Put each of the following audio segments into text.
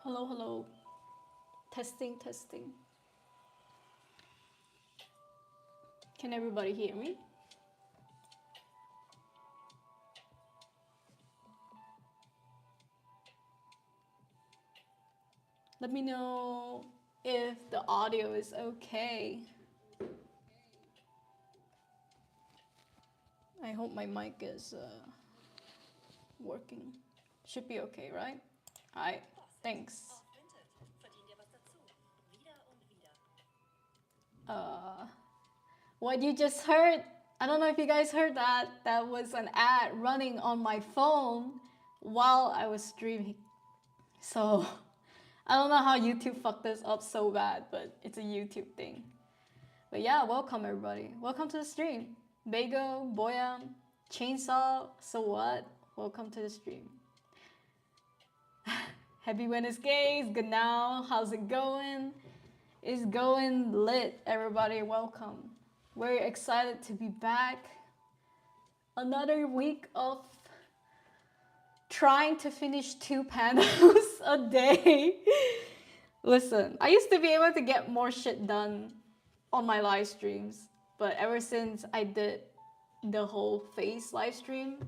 Hello, hello. Testing, testing. Can everybody hear me? Let me know if the audio is okay. I hope my mic is working. Should be okay, right? Alright, thanks. What you just heard, I don't know if you guys heard that. That was an ad running on my phone while I was streaming. So I don't know how YouTube fucked this up so bad, but it's a YouTube thing. But yeah, welcome everybody. Welcome to the stream. Bago, Boya, Chainsaw, so what? Welcome to the stream. Happy Wednesdays, good now. How's it going? It's going lit, everybody. Welcome. We're excited to be back. Another week of trying to finish 2 panels a day. Listen, I used to be able to get more shit done on my live streams, but ever since I did the whole face live stream,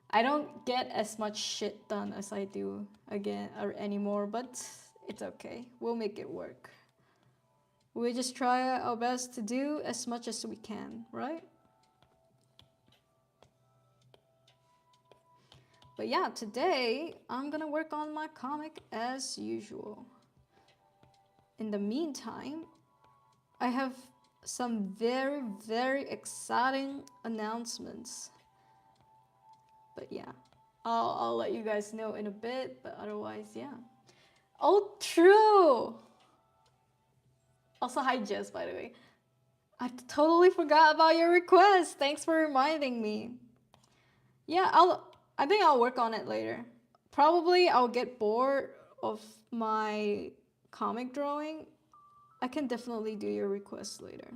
I don't get as much shit done as I do again or anymore, but it's okay. We'll make it work. We just try our best to do as much as we can, right? But yeah, today I'm gonna work on my comic as usual. In the meantime, I have some very, very exciting announcements. But yeah, I'll let you guys know in a bit, but otherwise, yeah. Oh, true! Also, hi Jess, by the way. I totally forgot about your request. Thanks for reminding me. Yeah, I think I'll work on it later. Probably I'll get bored of my comic drawing. I can definitely do your request later.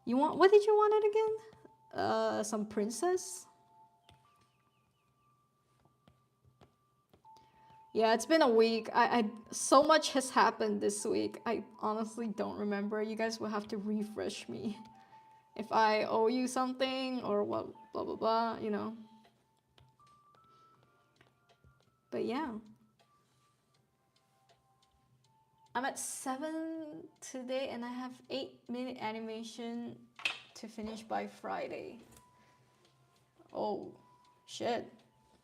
You want, what did you want it again? Some princess? Yeah, it's been a week. I so much has happened this week. I honestly don't remember. You guys will have to refresh me if I owe you something or what, blah blah blah, you know. But yeah, I'm at 7 today and I have 8-minute animation to finish by Friday. Oh shit.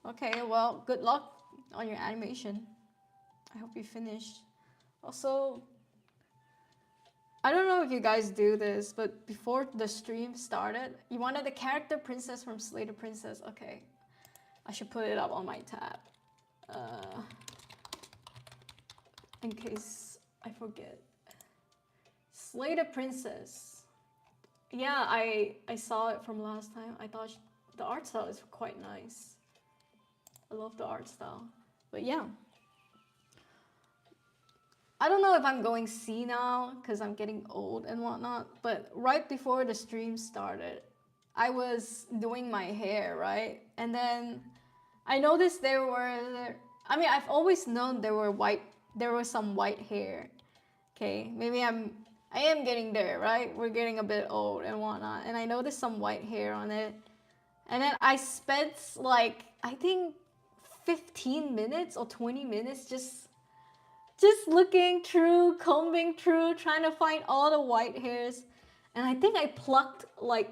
Okay, well, good luck on your animation. I hope you finish. Also, I don't know if you guys do this, but before the stream started, you wanted the character princess from Slay the Princess. Okay, I should put it up on my tab. In case I forget. Slay the Princess. Yeah, I saw it from last time. I thought the art style is quite nice. I love the art style. But yeah. I don't know if I'm going senile because I'm getting old and whatnot, but right before the stream started, I was doing my hair, right? And then I noticed I mean, I've always known there was some white hair. Okay, maybe I am getting there, right? We're getting a bit old and whatnot. And I noticed some white hair on it. And then I spent like, I think 15 minutes or 20 minutes just looking through, combing through, trying to find all the white hairs. And I think I plucked like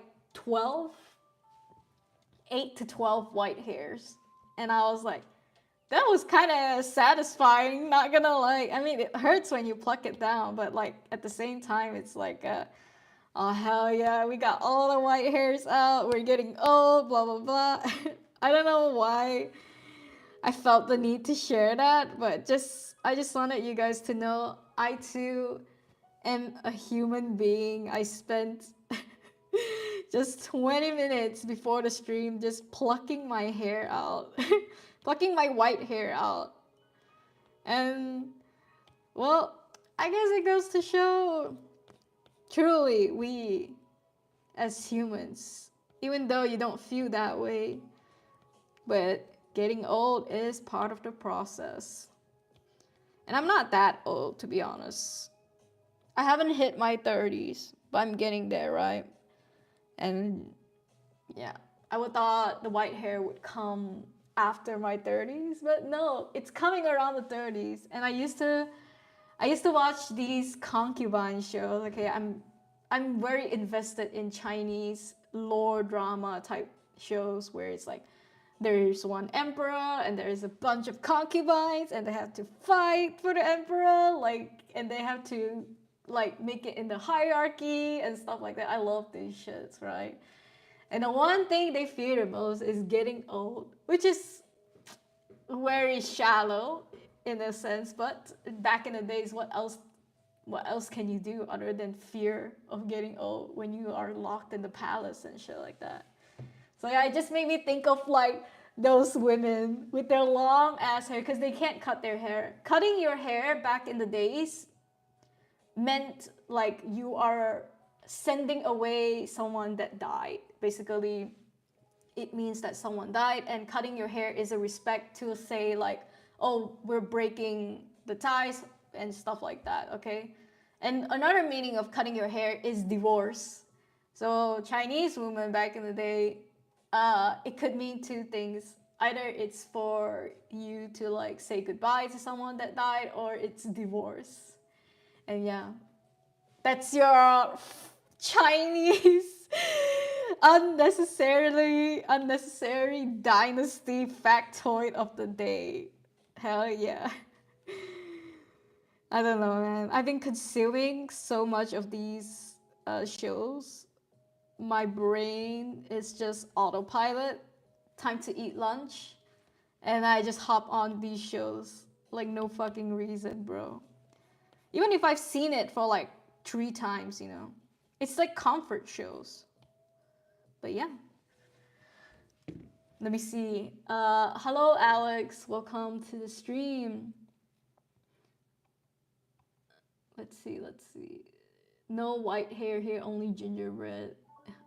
8 to 12 white hairs. And I was like, that was kind of satisfying, not gonna lie. I mean, it hurts when you pluck it down, but like at the same time, it's like, oh hell yeah, we got all the white hairs out, we're getting old, blah blah blah. I don't know why I felt the need to share that, but I just wanted you guys to know I too am a human being. I spent just 20 minutes before the stream just plucking my hair out, plucking my white hair out. And well, I guess it goes to show truly we as humans, even though you don't feel that way, but getting old is part of the process. And I'm not that old, to be honest. I haven't hit my 30s, but I'm getting there, right? And yeah, I would thought the white hair would come after my 30s, but no, it's coming around the 30s. And I used to watch these concubine shows. Okay, I'm very invested in Chinese lore drama type shows where it's like there's one emperor and there's a bunch of concubines and they have to fight for the emperor, like, and they have to like make it in the hierarchy and stuff like that. I love these shits, right? And the one thing they fear the most is getting old, which is very shallow in a sense, but back in the days, what else can you do other than fear of getting old when you are locked in the palace and shit like that? So yeah, it just made me think of like those women with their long ass hair because they can't cut their hair. Cutting your hair back in the days meant like you are sending away someone that died. Basically, it means that someone died, and cutting your hair is a respect to say like, oh, we're breaking the ties and stuff like that, okay? And another meaning of cutting your hair is divorce. So Chinese women back in the day, it could mean two things. Either it's for you to like say goodbye to someone that died, or it's divorce. And yeah, that's your Chinese unnecessary dynasty factoid of the day. Hell yeah. I don't know, man. I've been consuming so much of these shows. My brain is just autopilot. Time to eat lunch. And I just hop on these shows. Like, no fucking reason, bro. Even if I've seen it for like 3 times, you know. It's like comfort shows. But yeah. Let me see. Hello, Alex. Welcome to the stream. Let's see. No white hair here, only gingerbread.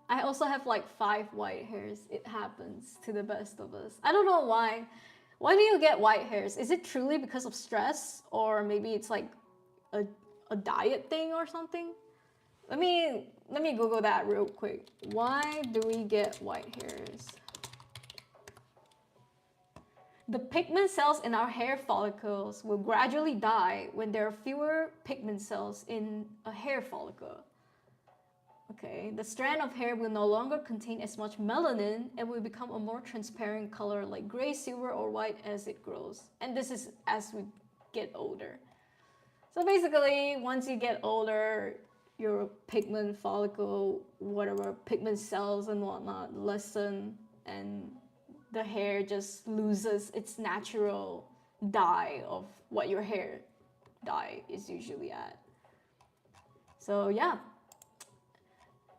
I also have like 5 white hairs. It happens to the best of us. I don't know why. Why do you get white hairs? Is it truly because of stress? Or maybe it's like a diet thing or something? Let me Google that real quick. Why do we get white hairs? The pigment cells in our hair follicles will gradually die when there are fewer pigment cells in a hair follicle. Okay, the strand of hair will no longer contain as much melanin and will become a more transparent color like gray, silver, or white as it grows. And this is as we get older. So basically, once you get older, your pigment follicle, whatever, pigment cells and whatnot, lessen, and the hair just loses its natural dye of what your hair dye is usually at. So yeah,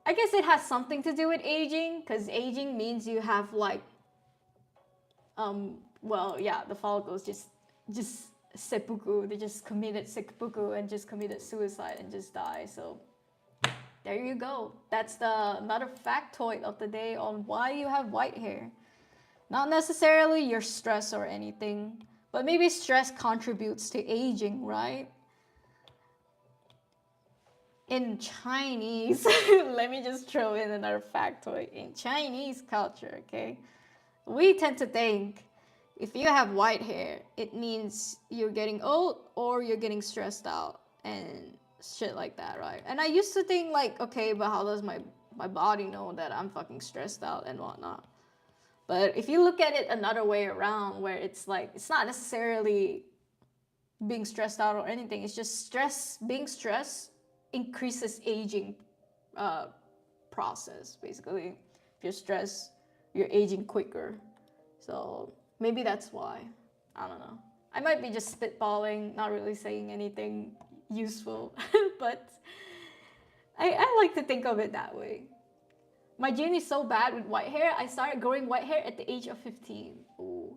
I guess it has something to do with aging, because aging means you have like, well, yeah, the follicles just seppuku, they just committed seppuku and just committed suicide and just die. So there you go. That's another factoid of the day on why you have white hair. Not necessarily your stress or anything, but maybe stress contributes to aging, right? In Chinese, let me just throw in another factoid. In Chinese culture, okay, we tend to think if you have white hair, it means you're getting old or you're getting stressed out and shit like that, right? And I used to think like, okay, but how does my body know that I'm fucking stressed out and whatnot? But if you look at it another way around, where it's like, it's not necessarily being stressed out or anything, it's just stress. Being stressed increases aging process, basically. If you're stressed, you're aging quicker. So maybe that's why. I don't know. I might be just spitballing, not really saying anything useful, but I like to think of it that way. My gene is so bad with white hair, I started growing white hair at the age of 15. Ooh.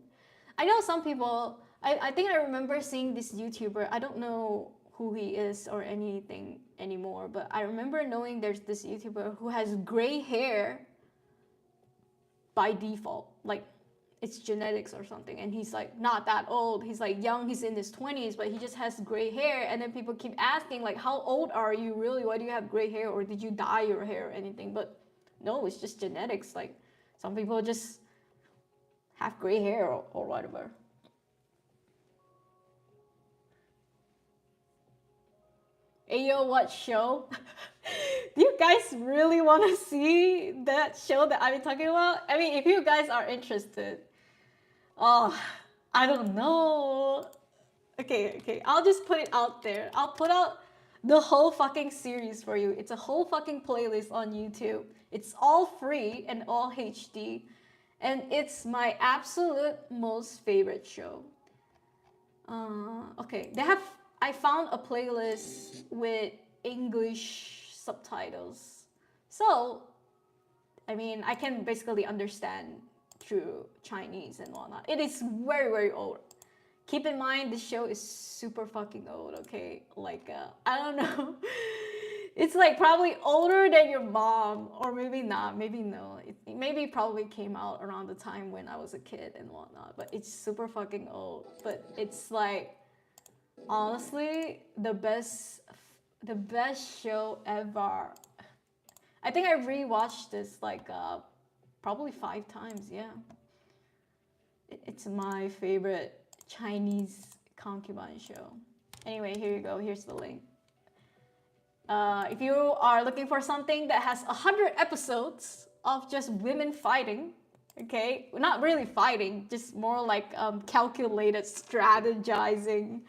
I know some people, I think I remember seeing this YouTuber, I don't know who he is or anything anymore, but I remember knowing there's this YouTuber who has gray hair by default. Like, it's genetics or something, and he's like not that old, he's like young, he's in his 20s, but he just has gray hair. And then people keep asking like, how old are you really, why do you have gray hair, or did you dye your hair or anything? But no, it's just genetics. Like some people just have gray hair or whatever. Ayo, what show? Do you guys really want to see that show that I've been talking about? I mean, if you guys are interested, oh, I don't know. Okay, I'll just put it out there. I'll put out the whole fucking series for you. It's a whole fucking playlist on YouTube. It's all free and all HD. And it's my absolute most favorite show. Okay, I found a playlist with English subtitles. So, I mean, I can basically understand through Chinese and whatnot. It is very, very old. Keep in mind, this show is super fucking old, okay? Like, I don't know. It's like probably older than your mom, or maybe not, maybe no. Maybe probably came out around the time when I was a kid and whatnot, but it's super fucking old. But it's like, honestly, the best show ever. I think I rewatched this like probably 5 times, yeah. It's my favorite Chinese concubine show. Anyway, here you go. Here's the link. If you are looking for something that has 100 episodes of just women fighting, okay, not really fighting, just more like calculated strategizing,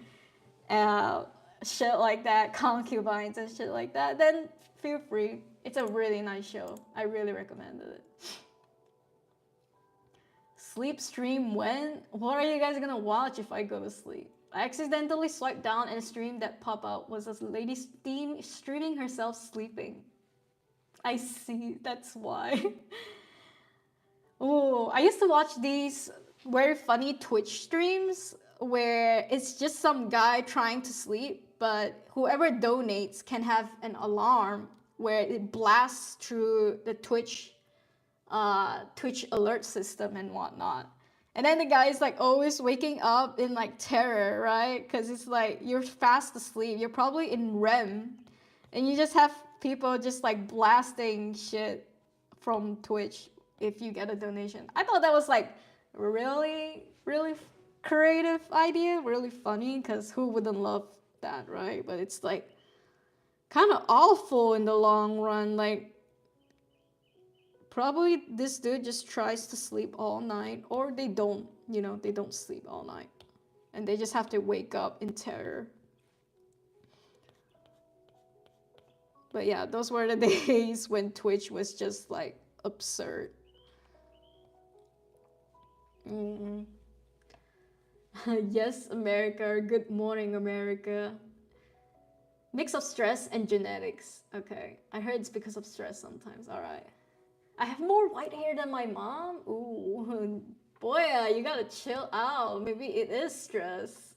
shit like that, concubines and shit like that, then feel free. It's a really nice show. I really recommend it. Sleep stream when? What are you guys gonna watch if I go to sleep? I accidentally swiped down and a stream that popped out was a lady streaming herself sleeping. I see, that's why. Oh, I used to watch these very funny Twitch streams where it's just some guy trying to sleep, but whoever donates can have an alarm where it blasts through the Twitch alert system and whatnot. And then the guy is like always waking up in like terror, right? Because it's like you're fast asleep, you're probably in REM, and you just have people just like blasting shit from Twitch if you get a donation. I thought that was like really, really creative idea, really funny, because who wouldn't love that, right? But it's like kind of awful in the long run. Like, probably this dude just tries to sleep all night, or they don't, they don't sleep all night. And they just have to wake up in terror. But yeah, those were the days when Twitch was just like absurd. Yes, America. Good morning, America. Mix of stress and genetics. Okay, I heard it's because of stress sometimes. All right. I have more white hair than my mom? Ooh, boy, you gotta chill out. Maybe it is stress.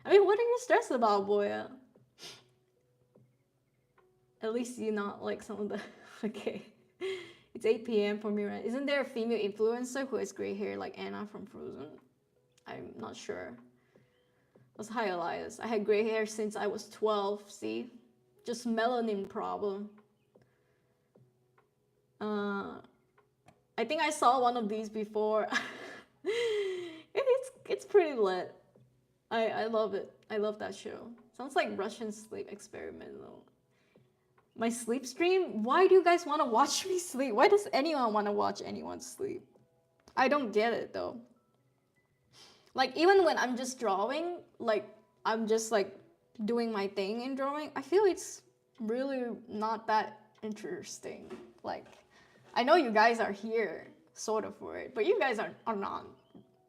I mean, what are you stressed about, Boya? At least you're not like some of the... Okay. It's 8 p.m. for me, right? Isn't there a female influencer who has gray hair like Anna from Frozen? I'm not sure. What's hi, Elias? I had gray hair since I was 12, see? Just melanin problem. I think I saw one of these before. It's pretty lit. I love it. I love that show. Sounds like Russian sleep experiment though. My sleep stream? Why do you guys want to watch me sleep? Why does anyone want to watch anyone sleep? I don't get it though. Like even when I'm just drawing, like I'm just like doing my thing in drawing, I feel it's really not that interesting. Like I know you guys are here sort of for it, but you guys are not.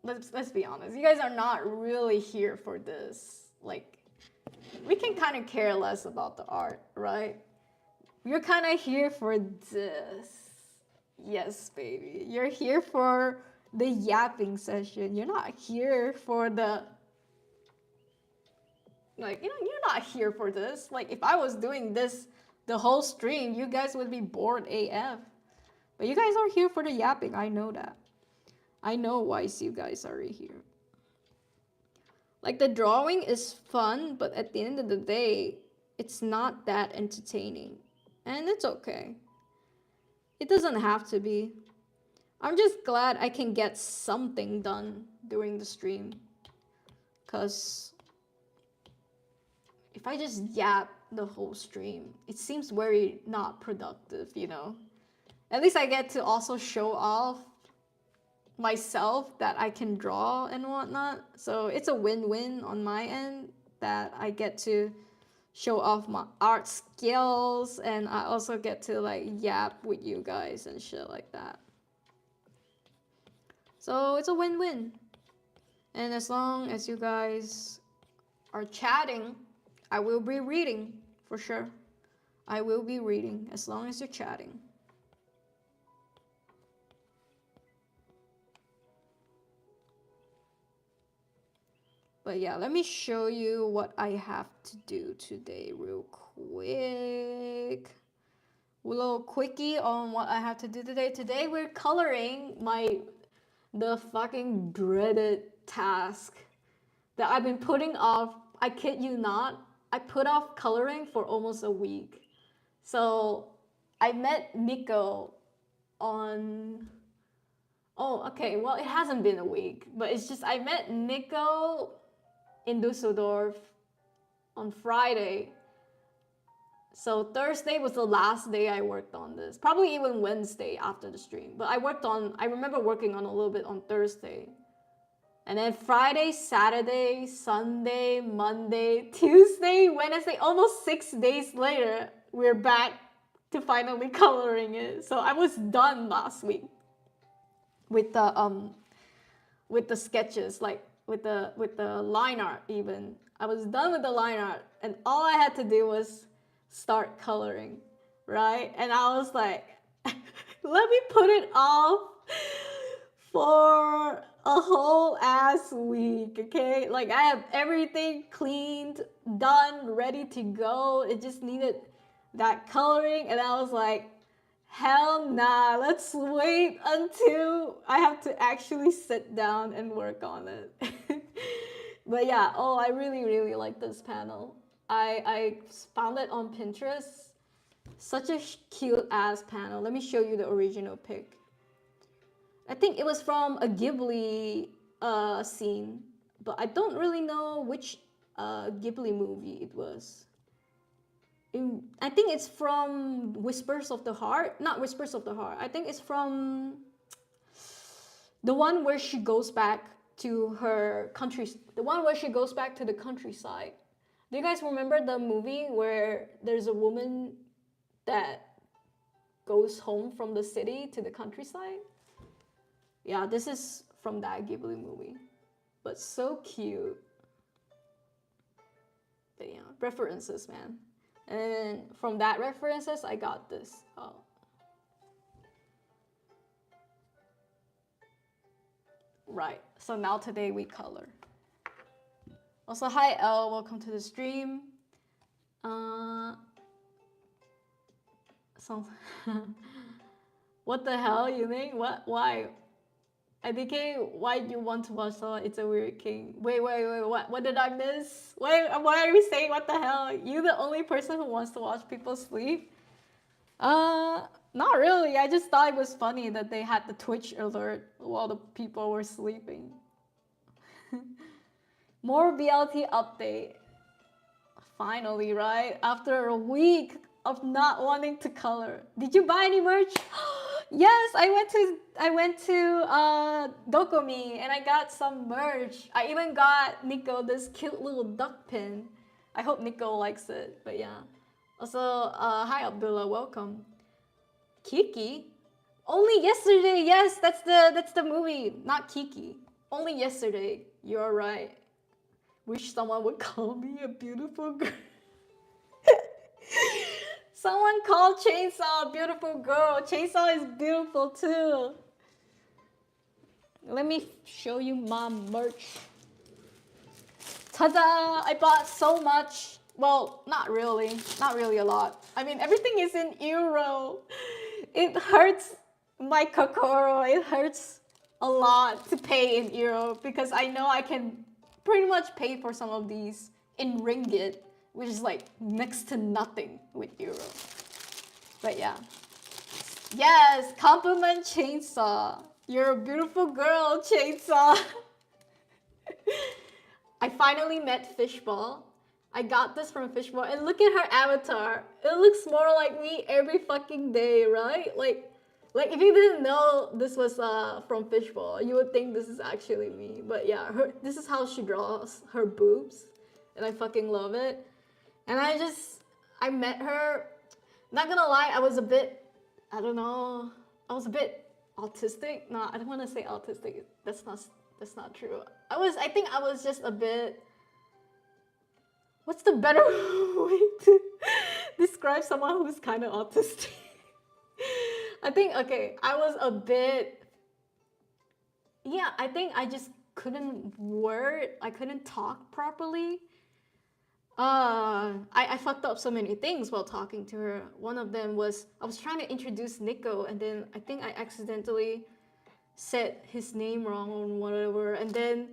Let's be honest. You guys are not really here for this. Like we can kind of care less about the art, right? You're kind of here for this. Yes, baby. You're here for the yapping session. You're not here for the... Like, you're not here for this. Like, if I was doing this the whole stream, you guys would be bored AF. But you guys are here for the yapping. I know that. I know why you guys are here. Like, the drawing is fun, but at the end of the day, it's not that entertaining. And it's okay. It doesn't have to be. I'm just glad I can get something done during the stream. Because if I just yap the whole stream, it seems very not productive, you know? At least I get to also show off myself that I can draw and whatnot. So it's a win-win on my end that I get to show off my art skills, and I also get to like yap with you guys and shit like that. So it's a win-win. And as long as you guys are chatting, I will be reading for sure. I will be reading as long as you're chatting. But yeah, let me show you what I have to do today real quick. A little quickie on what I have to do today. Today we're coloring the fucking dreaded task that I've been putting off. I kid you not. I put off coloring for almost a week. So I met Nico on... Oh, okay. Well, it hasn't been a week, but it's just I met Nico in Dusseldorf on Friday. So Thursday was the last day I worked on this. Probably even Wednesday after the stream. But I remember working on a little bit on Thursday. And then Friday, Saturday, Sunday, Monday, Tuesday, Wednesday, almost 6 days later, we're back to finally coloring it. So I was done last week with the sketches, like with the line art even. I was done with the line art, and all I had to do was start coloring, right? And I was like, let me put it off for a whole ass week, okay? Like, I have everything cleaned, done, ready to go. It just needed that coloring, and I was like, hell nah, let's wait until I have to actually sit down and work on it. But yeah, oh, I really, really like this panel. I found it on Pinterest. Such a cute ass panel. Let me show you the original pic. I think it was from a Ghibli scene, but I don't really know which Ghibli movie it was. I think it's from Whispers of the Heart. Not Whispers of the Heart. I think it's from the one where she goes back to her country. The one where she goes back to the countryside. Do you guys remember the movie where there's a woman that goes home from the city to the countryside? Yeah, this is from that Ghibli movie. But so cute. But yeah, references, man. And from that references, I got this. Oh. Right, so now today we color. Also, hi Elle, welcome to the stream. So what the hell, you think? What? Why? IDK, why do you want to watch It's a Weird King? Wait, what did I miss? Why are we saying what the hell? You the only person who wants to watch people sleep? Not really. I just thought it was funny that they had the Twitch alert while the people were sleeping. More BLT update. Finally, right? After a week of not wanting to color. Did you buy any merch? Yes, I went to Dokomi and I got some merch. I even got Nico this cute little duck pin. I hope Nico likes it, but yeah. Also, hi Abdullah, welcome. Kiki? Only yesterday, yes, that's the movie, not Kiki. Only yesterday, you're right. Wish someone would call me a beautiful girl. Someone called Chainsaw a beautiful girl. Chainsaw is beautiful too. Let me show you my merch. Ta-da! I bought so much. Well, not really a lot. I mean, everything is in euro. It hurts my kokoro. It hurts a lot to pay in euro because I know I can pretty much pay for some of these in ringgit, which is like next to nothing with euro. But yeah. Yes, compliment chainsaw. You're a beautiful girl, chainsaw. I finally met Fishball. I got this from Fishball, and look at her avatar. It looks more like me every fucking day, right? Like if you didn't know this was from Fishball, you would think this is actually me. But yeah, this is how she draws her boobs, and I fucking love it. And I met her. Not gonna lie, I was a bit, I don't know, I was a bit autistic. No, I don't want to say autistic. That's not true. I think I was just a bit. What's the better way to describe someone who's kind of autistic? I think, okay, I was a bit. Yeah, I think I just I couldn't talk properly. I fucked up so many things while talking to her. One of them was I was trying to introduce Nico, and then I think I accidentally said his name wrong or whatever. And then,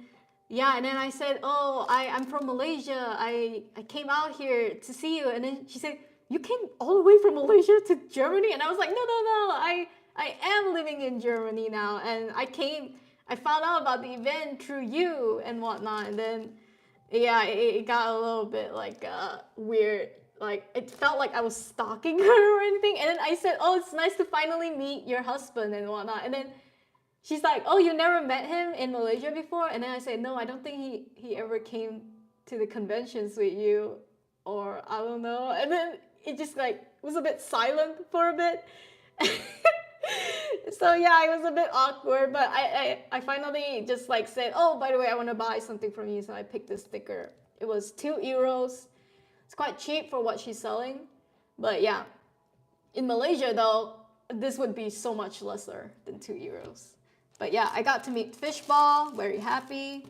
yeah, and then I said, oh, I'm from Malaysia. I came out here to see you. And then she said, you came all the way from Malaysia to Germany? And I was like, no, I am living in Germany now. And I found out about the event through you and whatnot. And then, yeah, it got a little bit like weird. Like it felt like I was stalking her or anything. And then I said, oh, it's nice to finally meet your husband and whatnot. And then she's like, oh, you never met him in Malaysia before? And then I said, no, I don't think he ever came to the conventions with you, or I don't know. And then it just like was a bit silent for a bit. So yeah, it was a bit awkward, but I finally just like said, oh, by the way, I want to buy something from you. So I picked this sticker. It was €2. It's quite cheap for what she's selling. But yeah, in Malaysia though, this would be so much lesser than €2. But yeah, I got to meet Fishball, very happy.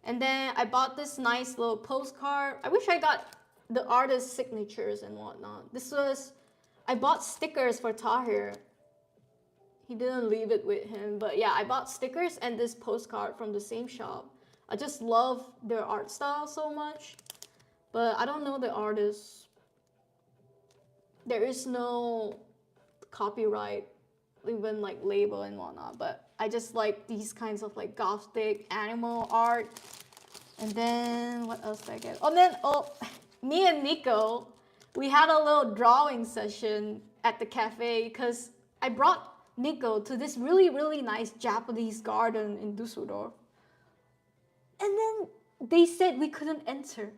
And then I bought this nice little postcard. I wish I got the artist's signatures and whatnot. I bought stickers for Tahir. He didn't leave it with him, but yeah, I bought stickers and this postcard from the same shop. I just love their art style so much, but I don't know the artist. There is no copyright, even like label and whatnot, but I just like these kinds of like gothic animal art. And then what else did I get? Me and Nico, we had a little drawing session at the cafe because I brought Nico to this really, really nice Japanese garden in Dusseldorf. And then they said we couldn't enter.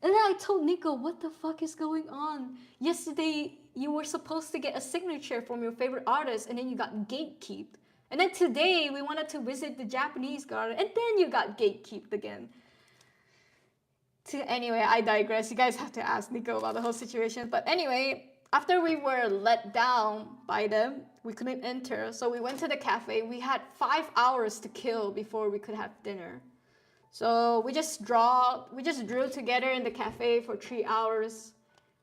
And then I told Nico, what the fuck is going on? Yesterday, you were supposed to get a signature from your favorite artist, and then you got gatekeeped. And then today, we wanted to visit the Japanese garden, and then you got gatekeeped again. Anyway, I digress. You guys have to ask Nico about the whole situation. But anyway, after we were let down by them, we couldn't enter. So we went to the cafe. We had 5 hours to kill before we could have dinner. So we just drew together in the cafe for 3 hours.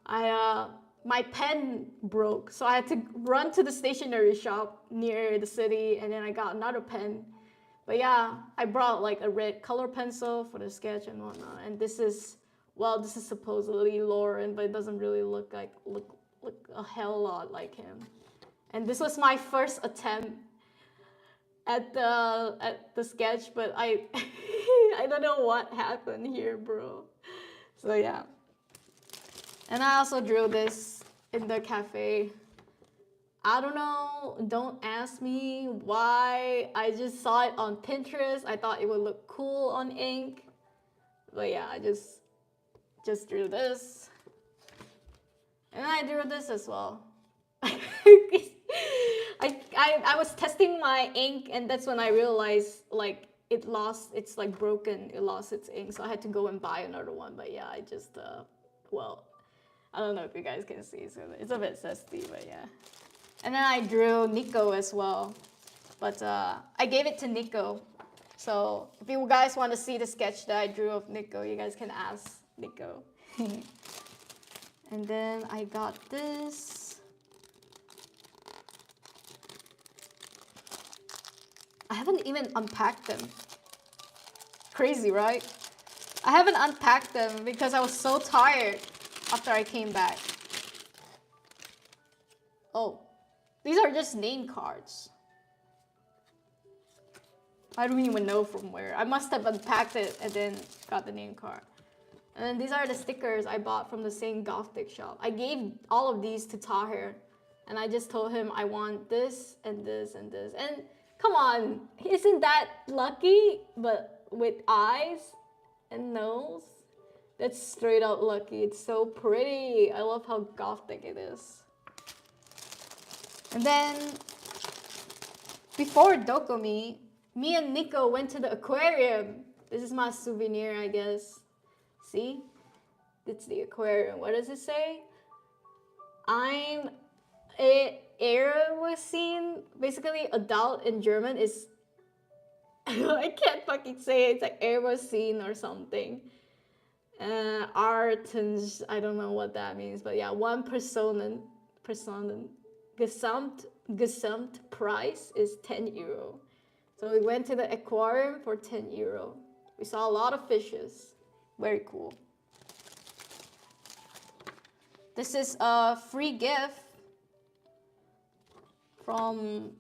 My pen broke, so I had to run to the stationery shop near the city, and then I got another pen. But yeah, I brought like a red color pencil for the sketch and whatnot. And this is supposedly Lauren, but it doesn't really look a hell lot like him. And this was my first attempt at the sketch, but I I don't know what happened here, bro. So yeah. And I also drew this in the cafe. I don't know, don't ask me why. I just saw it on Pinterest. I thought it would look cool on ink. But yeah, I just drew this. And I drew this as well. I was testing my ink, and that's when I realized like it's like broken, it lost its ink, so I had to go and buy another one. But yeah, I just I don't know if you guys can see, so it's a bit zesty, but yeah. And then I drew Nico as well, but I gave it to Nico. So if you guys want to see the sketch that I drew of Nico, you guys can ask Nico. And then I got this. I haven't even unpacked them. Crazy, right? I haven't unpacked them because I was so tired after I came back. Oh, these are just name cards. I don't even know from where. I must have unpacked it and then got the name card. And then these are the stickers I bought from the same Gothic shop. I gave all of these to Tahir. And I just told him I want this and this and this. And come on, isn't that lucky? But with eyes and nose, that's straight up lucky. It's so pretty. I love how Gothic it is. And then before Dokomi, me and Nico went to the aquarium. This is my souvenir, I guess. See? It's the aquarium. What does it say? I'm a Erwachsen. Basically, adult in German is I can't fucking say it. It's like Erwachsen or something. Artens, I don't know what that means, but yeah, one Personen. Gesamt price is 10 euro. So we went to the aquarium for 10 euro. We saw a lot of fishes. Very cool. This is a free gift from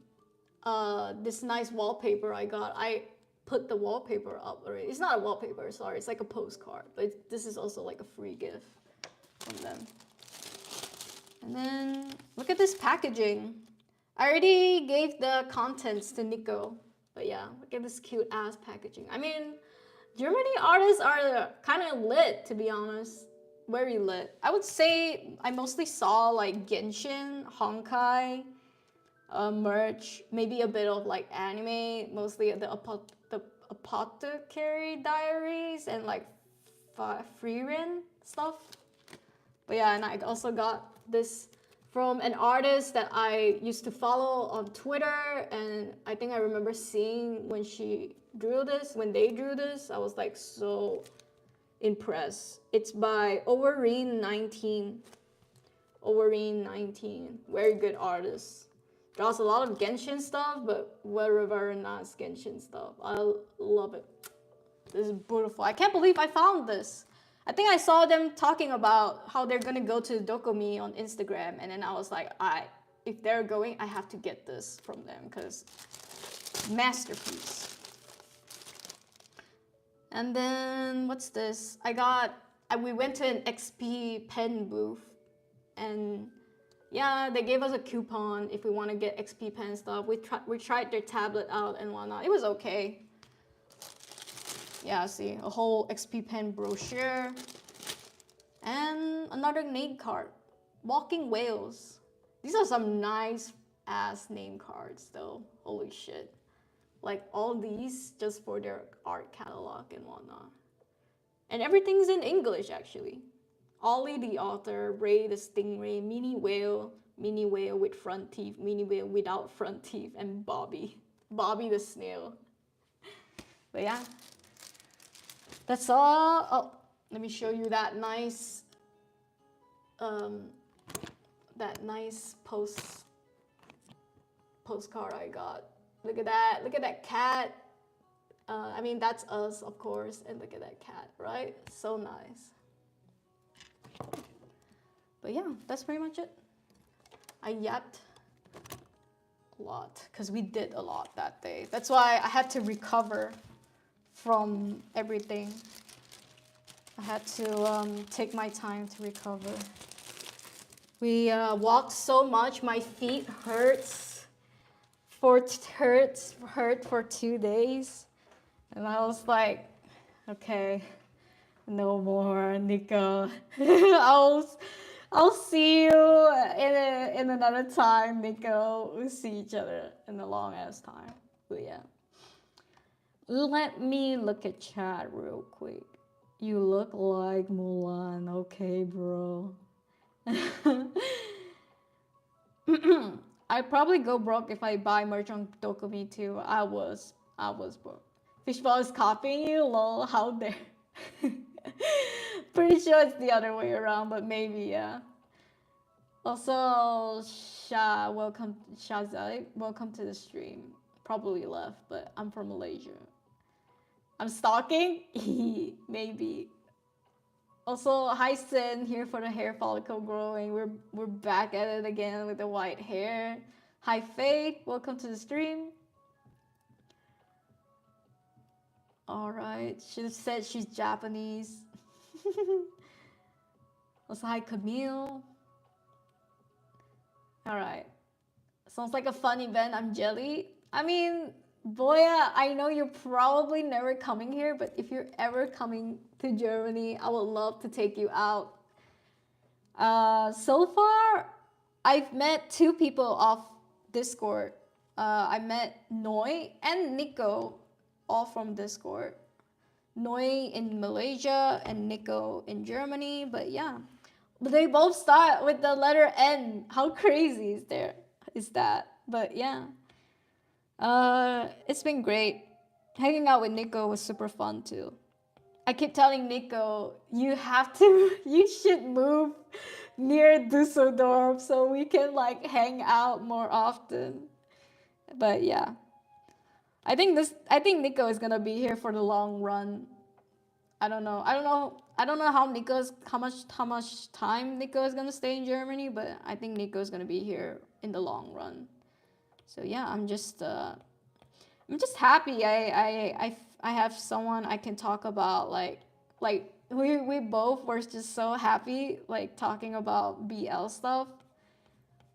this nice wallpaper I got. I put the wallpaper up already. It's not a wallpaper, sorry. It's like a postcard. But this is also like a free gift from them. And then look at this packaging. I already gave the contents to Nico. But yeah, look at this cute ass packaging. I mean, Germany artists are kind of lit, to be honest. Very lit. I would say I mostly saw like Genshin, Honkai, merch, maybe a bit of like anime, mostly the Apothecary Diaries and like Frieren stuff. But yeah, and I also got this from an artist that I used to follow on Twitter, and I think I remember seeing when they drew this, I was like so impressed. It's by Overeen19. Very good artist. Draws a lot of Genshin stuff, but wherever not Genshin stuff. I love it. This is beautiful. I can't believe I found this. I think I saw them talking about how they're gonna go to Dokomi on Instagram, and then I was like, if they're going, I have to get this from them because masterpiece. And then what's this? We went to an XP pen booth, and yeah, they gave us a coupon if we want to get XP pen stuff. We tried their tablet out and whatnot. It was okay. Yeah, see, a whole XP pen brochure. And another name card. Walking Whales. These are some nice ass name cards though. Holy shit. Like all these just for their art catalog and whatnot. And everything's in English actually. Ollie the author, Ray the stingray, Mini Whale with front teeth, Mini Whale without front teeth, and Bobby the snail. But yeah. That's all. Oh, let me show you that nice postcard I got. Look at that. Look at that cat. I mean, that's us, of course. And look at that cat, right? So nice. But yeah, that's pretty much it. I yapped a lot because we did a lot that day. That's why I had to recover from everything. I had to take my time to recover. We walked so much, my feet hurt for 2 days. And I was like, okay, no more, Nico. I'll see you in another time, Nico. We'll see each other in a long ass time. But yeah. Let me look at chat real quick. You look like Mulan, okay, bro. I'd probably go broke if I buy merch on Dokomi too. I was broke. Fishball is copying you, lol, how dare. Pretty sure it's the other way around, but maybe, yeah. Also, Shazai, welcome to the stream. probably left, but I'm from Malaysia. I'm stalking? Maybe. Also, hi Sin, here for the hair follicle growing. We're back at it again with the white hair. Hi Faith, welcome to the stream. Alright, she said she's Japanese. Also, hi Camille. Alright. Sounds like a fun event. I'm Jelly. I mean, Boya, I know you're probably never coming here, but if you're ever coming to Germany, I would love to take you out. So far, I've met 2 people off Discord. I met Noi and Nico, all from Discord. Noi in Malaysia and Nico in Germany, but yeah. But they both start with the letter N. How crazy is that? But yeah. It's been great. Hanging out with Nico was super fun too. I keep telling Nico, you should move near Dusseldorf so we can like hang out more often. But yeah. I think Nico is gonna be here for the long run. I don't know how much time Nico is gonna stay in Germany, but I think Nico is gonna be here in the long run. So yeah, I'm just happy. I have someone I can talk about like we both were just so happy like talking about BL stuff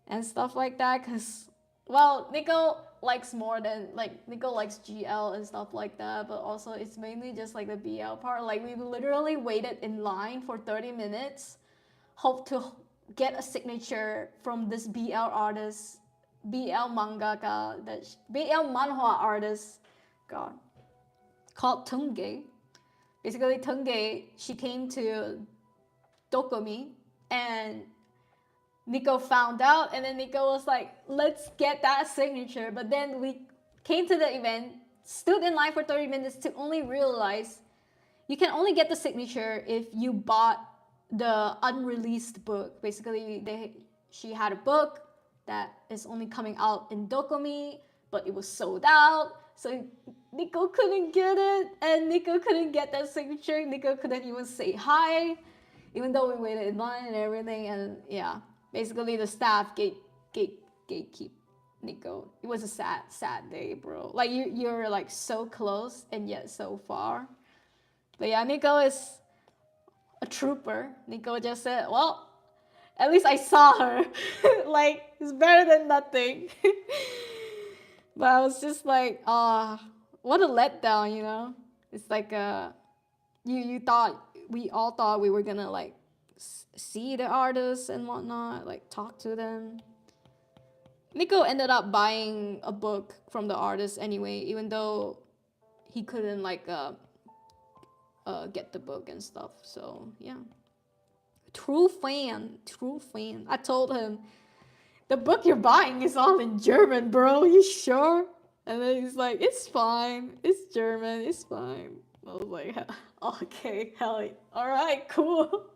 and stuff like that, cause well, Nico likes more than like Nico likes GL and stuff like that, but also it's mainly just like the BL part. Like we literally waited in line for 30 minutes, hope to get a signature from this BL artist, BL mangaka, BL manhwa artist, God, called Tunge. Basically, Tunge, she came to Dokomi and Nico found out, and then Nico was like, let's get that signature. But then we came to the event, stood in line for 30 minutes to only realize you can only get the signature if you bought the unreleased book. Basically, she had a book that is only coming out in Dokomi, but it was sold out. So Nico couldn't get it, and Nico couldn't get that signature. Nico couldn't even say hi, even though we waited in line and everything. And yeah, basically the staff gatekeep Nico. It was a sad day, bro. Like you're like so close and yet so far. But yeah, Nico is a trooper. Nico just said, well, at least I saw her. Like, it's better than nothing. But I was just like, what a letdown, you know? It's like, we all thought we were gonna like see the artists and whatnot, like talk to them. Nico ended up buying a book from the artist anyway, even though he couldn't like get the book and stuff. So yeah, true fan. I told him, the book you're buying is all in German, bro. You sure? And then he's like, it's fine. It's German. It's fine. I was like, okay, hell yeah. All right, cool.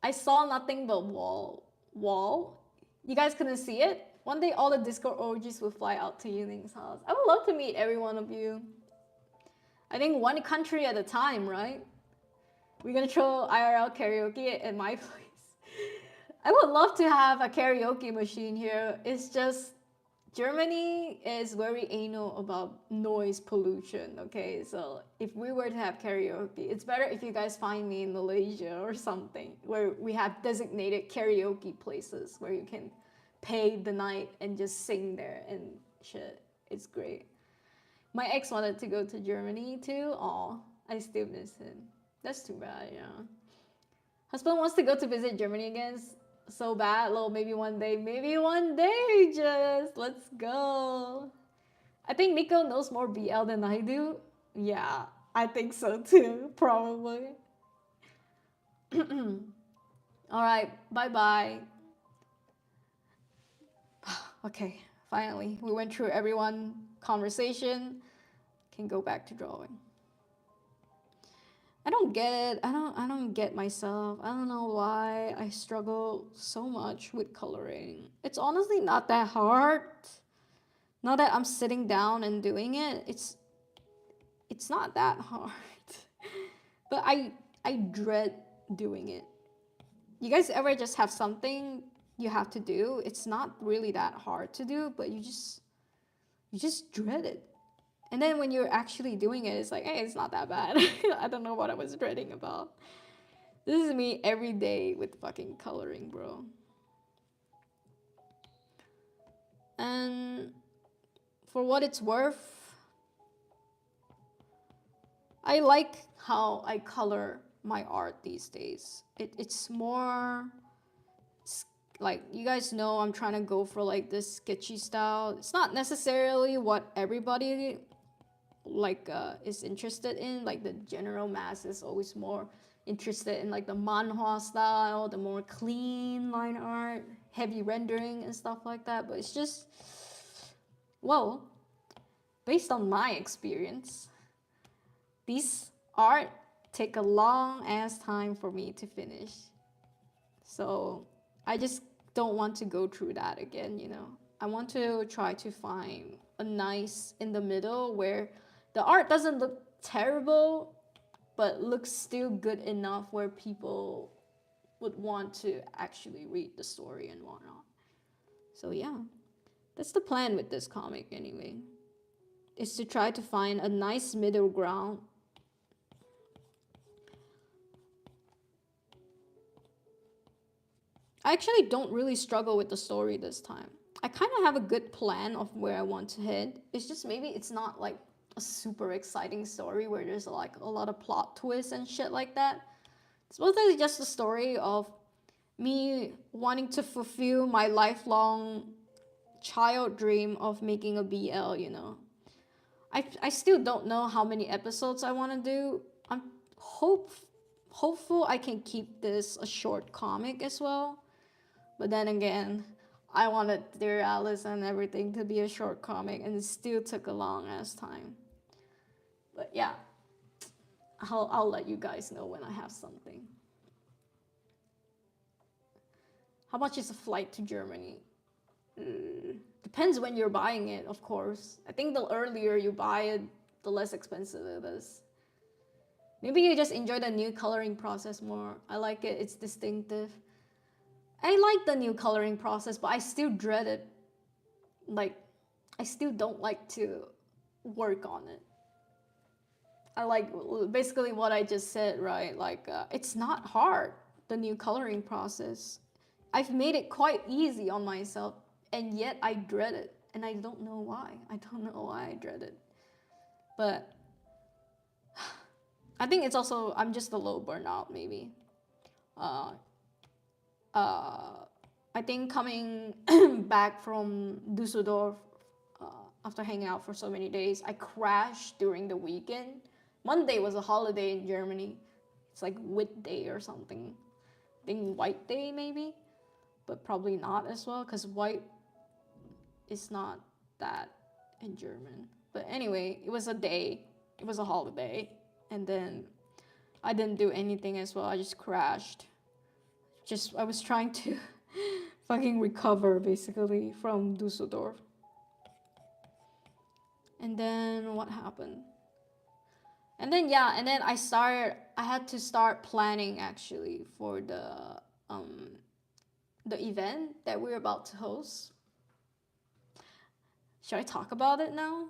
I saw nothing but wall. You guys couldn't see it? One day all the Discord OGs will fly out to Yuning's house. I would love to meet every one of you. I think one country at a time, right? We're gonna throw IRL karaoke at my place. I would love to have a karaoke machine here. It's just Germany is very anal about noise pollution, okay? So if we were to have karaoke, it's better if you guys find me in Malaysia or something where we have designated karaoke places where you can pay the night and just sing there and shit. It's great. My ex wanted to go to Germany too. Aw, I still miss him. That's too bad, yeah. Husband wants to go to visit Germany again so bad. Well, maybe one day, just let's go. I think Nico knows more BL than I do. Yeah, I think so too, probably. All right, bye-bye. Okay, finally, we went through everyone conversation. Can go back to drawing. I don't get it. I don't get myself. I don't know why I struggle so much with coloring. It's honestly not that hard. Now that I'm sitting down and doing it, it's not that hard. But I dread doing it. You guys ever just have something you have to do? It's not really that hard to do, but you just dread it. And then when you're actually doing it, it's like, hey, it's not that bad. I don't know what I was dreading about. This is me every day with fucking coloring, bro. And for what it's worth, I like how I color my art these days. It's more like, you guys know I'm trying to go for like this sketchy style. It's not necessarily what everybody like is interested in. Like the general mass is always more interested in like the manhwa style, the more clean line art, heavy rendering and stuff like that. But it's just, well, based on my experience, these art take a long ass time for me to finish. So I just don't want to go through that again, you know. I want to try to find a nice in the middle where the art doesn't look terrible, but looks still good enough where people would want to actually read the story and whatnot. So yeah, that's the plan with this comic anyway. Is to try to find a nice middle ground. I actually don't really struggle with the story this time. I kind of have a good plan of where I want to head. It's just maybe it's not like a super exciting story where there's like a lot of plot twists and shit like that. It's mostly just a story of me wanting to fulfill my lifelong child dream of making a BL, you know. I still don't know how many episodes I want to do. I'm hopeful I can keep this a short comic as well. But then again, I wanted Dear Alice and everything to be a short comic, and it still took a long ass time. But yeah, I'll let you guys know when I have something. How much is a flight to Germany? Depends when you're buying it, of course. I think the earlier you buy it, the less expensive it is. Maybe you just enjoy the new coloring process more. I like it, it's distinctive. I like the new coloring process, but I still dread it. Like, I still don't like to work on it. I like basically what I just said, right? Like, it's not hard, the new coloring process. I've made it quite easy on myself, and yet I dread it. And I don't know why. I don't know why I dread it. But I think it's also, I'm just a little burnout, maybe. Uh, I think coming back from Dusseldorf uh, after hanging out for so many days, I crashed during the weekend. Monday was a holiday in Germany. It's like Whit Day or something. I think White Day maybe, but probably not as well because white is not that in German. But anyway, it was a day. It was a holiday, and then I didn't do anything as well. I just crashed. I was trying to fucking recover basically from Dusseldorf. And then what happened? And then yeah, and then I had to start planning actually for the event that we're about to host. Should I talk about it now?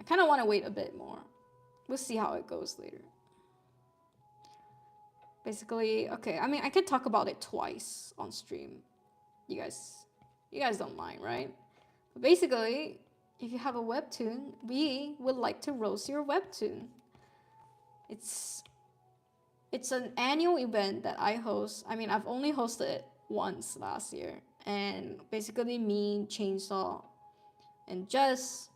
I kind of want to wait a bit more. We'll see how it goes later. Basically, okay, I mean, I could talk about it twice on stream. You guys don't mind, right? But basically, if you have a webtoon, we would like to roast your webtoon. It's an annual event that I host. I mean, I've only hosted it once last year, and basically me, Chainsaw, and Jess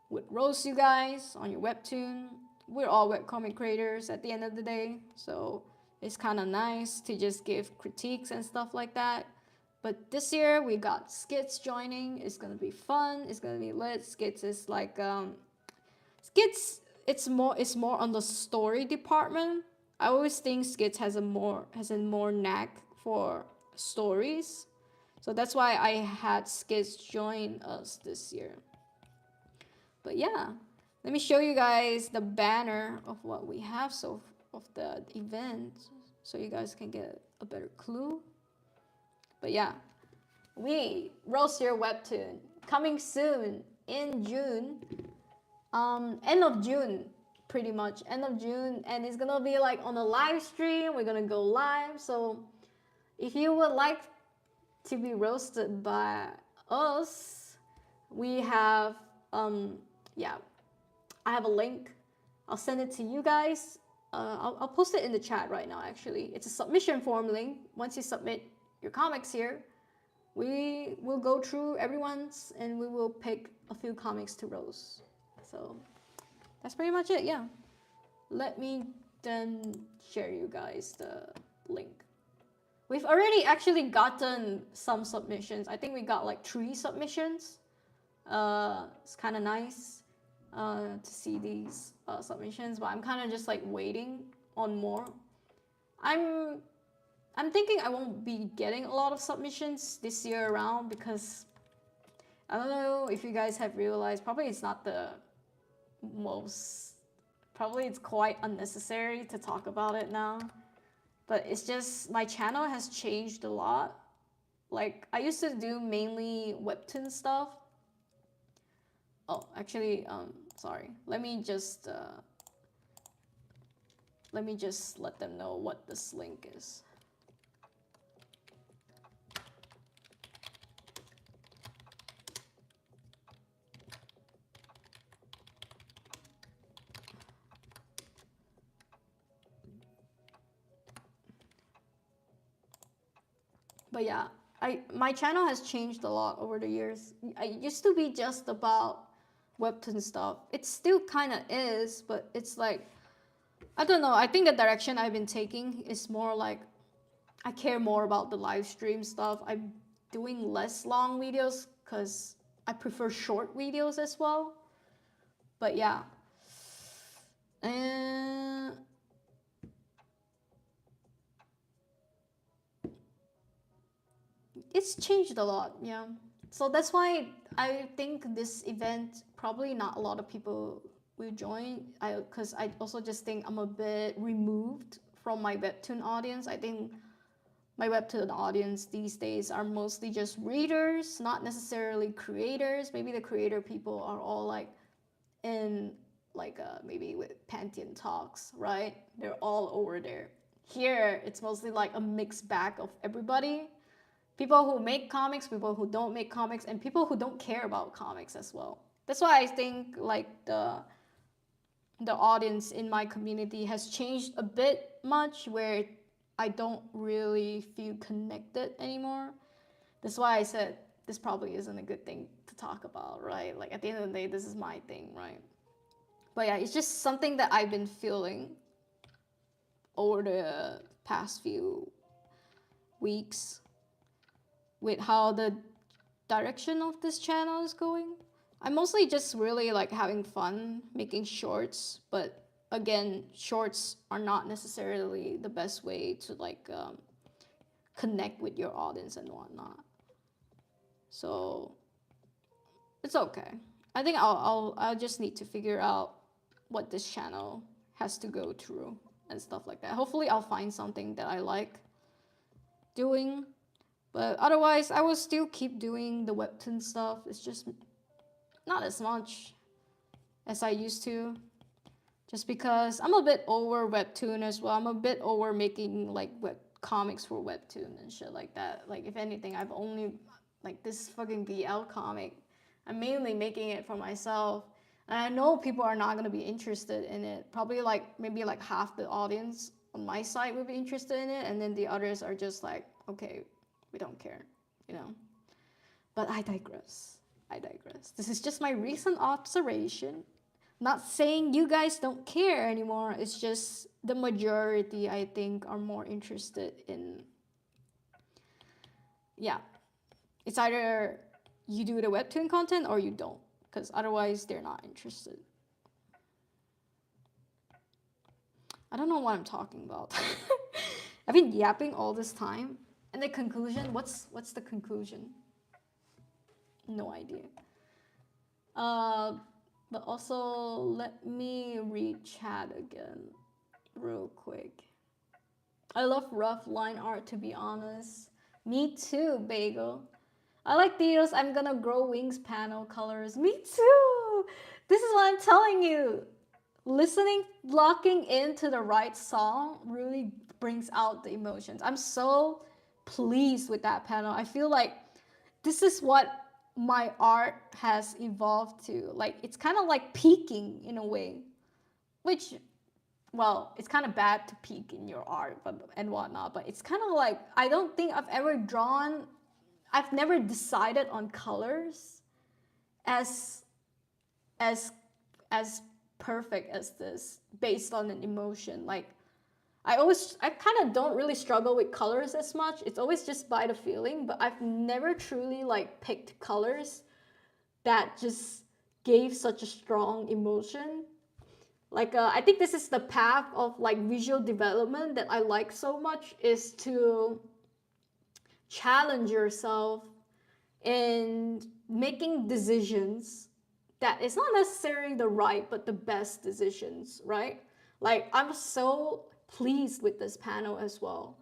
would roast you guys on your webtoon. We're all webcomic creators at the end of the day, so it's kind of nice to just give critiques and stuff like that. But this year we got Skits joining. It's gonna be fun. It's gonna be lit. Skits is like Skits it's more on the story department. I always think skits has a more knack for stories. So that's why I had skits join us this year. But yeah, let me show you guys the banner of what we have of the event so you guys can get a better clue. But yeah, we roast your webtoon coming soon in June. End of June, pretty much end of June, and it's gonna be like on a live stream. We're gonna go live. So if you would like to be roasted by us, we have yeah, I have a link. I'll send it to you guys. I'll post it in the chat right now. Actually, it's a submission form link. Once you submit your comics here, we will go through everyone's and we will pick a few comics to roast. So that's pretty much it. Yeah, let me then share you guys the link. We've already actually gotten some submissions. I think we got like 3 submissions. It's kind of nice to see these submissions, but I'm kind of just like waiting on more. I'm thinking I won't be getting a lot of submissions this year around because I don't know if you guys have realized, probably it's not the most, probably it's quite unnecessary to talk about it now, but it's just my channel has changed a lot. Like I used to do mainly webtoon stuff. Oh, actually, sorry. Let me just let them know what this link is. But yeah, my channel has changed a lot over the years. I used to be just about webtoon stuff. It still kind of is, but it's like, I don't know. I think the direction I've been taking is more like I care more about the live stream stuff. I'm doing less long videos because I prefer short videos as well. But yeah. It's changed a lot, yeah. So that's why I think this event probably not a lot of people will join. Because I also just think I'm a bit removed from my webtoon audience. I think my webtoon audience these days are mostly just readers, not necessarily creators. Maybe the creator people are all like in like maybe with Pantheon Talks, right? They're all over there. Here, it's mostly like a mixed bag of everybody. People who make comics, people who don't make comics, and people who don't care about comics as well. That's why I think like the audience in my community has changed a bit much where I don't really feel connected anymore. That's why I said this probably isn't a good thing to talk about, right? Like at the end of the day, this is my thing, right? But yeah, it's just something that I've been feeling over the past few weeks with how the direction of this channel is going. I'm mostly just really like having fun making shorts, but again, shorts are not necessarily the best way to like connect with your audience and whatnot. So it's okay. I think I'll just need to figure out what this channel has to go through and stuff like that. Hopefully I'll find something that I like doing. But otherwise, I will still keep doing the webtoon stuff. It's just not as much as I used to. Just because I'm a bit over webtoon as well. I'm a bit over making like web comics for webtoon and shit like that. Like if anything, I've only like this fucking BL comic. I'm mainly making it for myself. And I know people are not gonna be interested in it. Probably like maybe like half the audience on my side would be interested in it, and then the others are just like, okay, we don't care, you know. But I digress. This is just my recent observation. Not saying you guys don't care anymore. It's just the majority, I think, are more interested in. Yeah. It's either you do the webtoon content or you don't. Because otherwise, they're not interested. I don't know what I'm talking about. I've been yapping all this time. And the conclusion, what's the conclusion? No idea. Uh, but also let me read chat again real quick. I love rough line art, to be honest. Me too, Bagel. I like Theo's I'm gonna grow wings panel colors. Me too. This is what I'm telling you. Listening, locking into the right song really brings out the emotions. I'm so pleased with that panel. I feel like this is what my art has evolved to. Like, it's kind of like peaking in a way, which, well, it's kind of bad to peak in your art and whatnot, but it's kind of like, I don't think I've never decided on colors as as as perfect as this based on an emotion. Like, I kind of don't really struggle with colors as much. It's always just by the feeling, but I've never truly like picked colors that just gave such a strong emotion. Like, I think this is the path of like visual development that I like so much, is to challenge yourself in making decisions that is not necessarily the right but the best decisions, right? Like, I'm so pleased with this panel as well.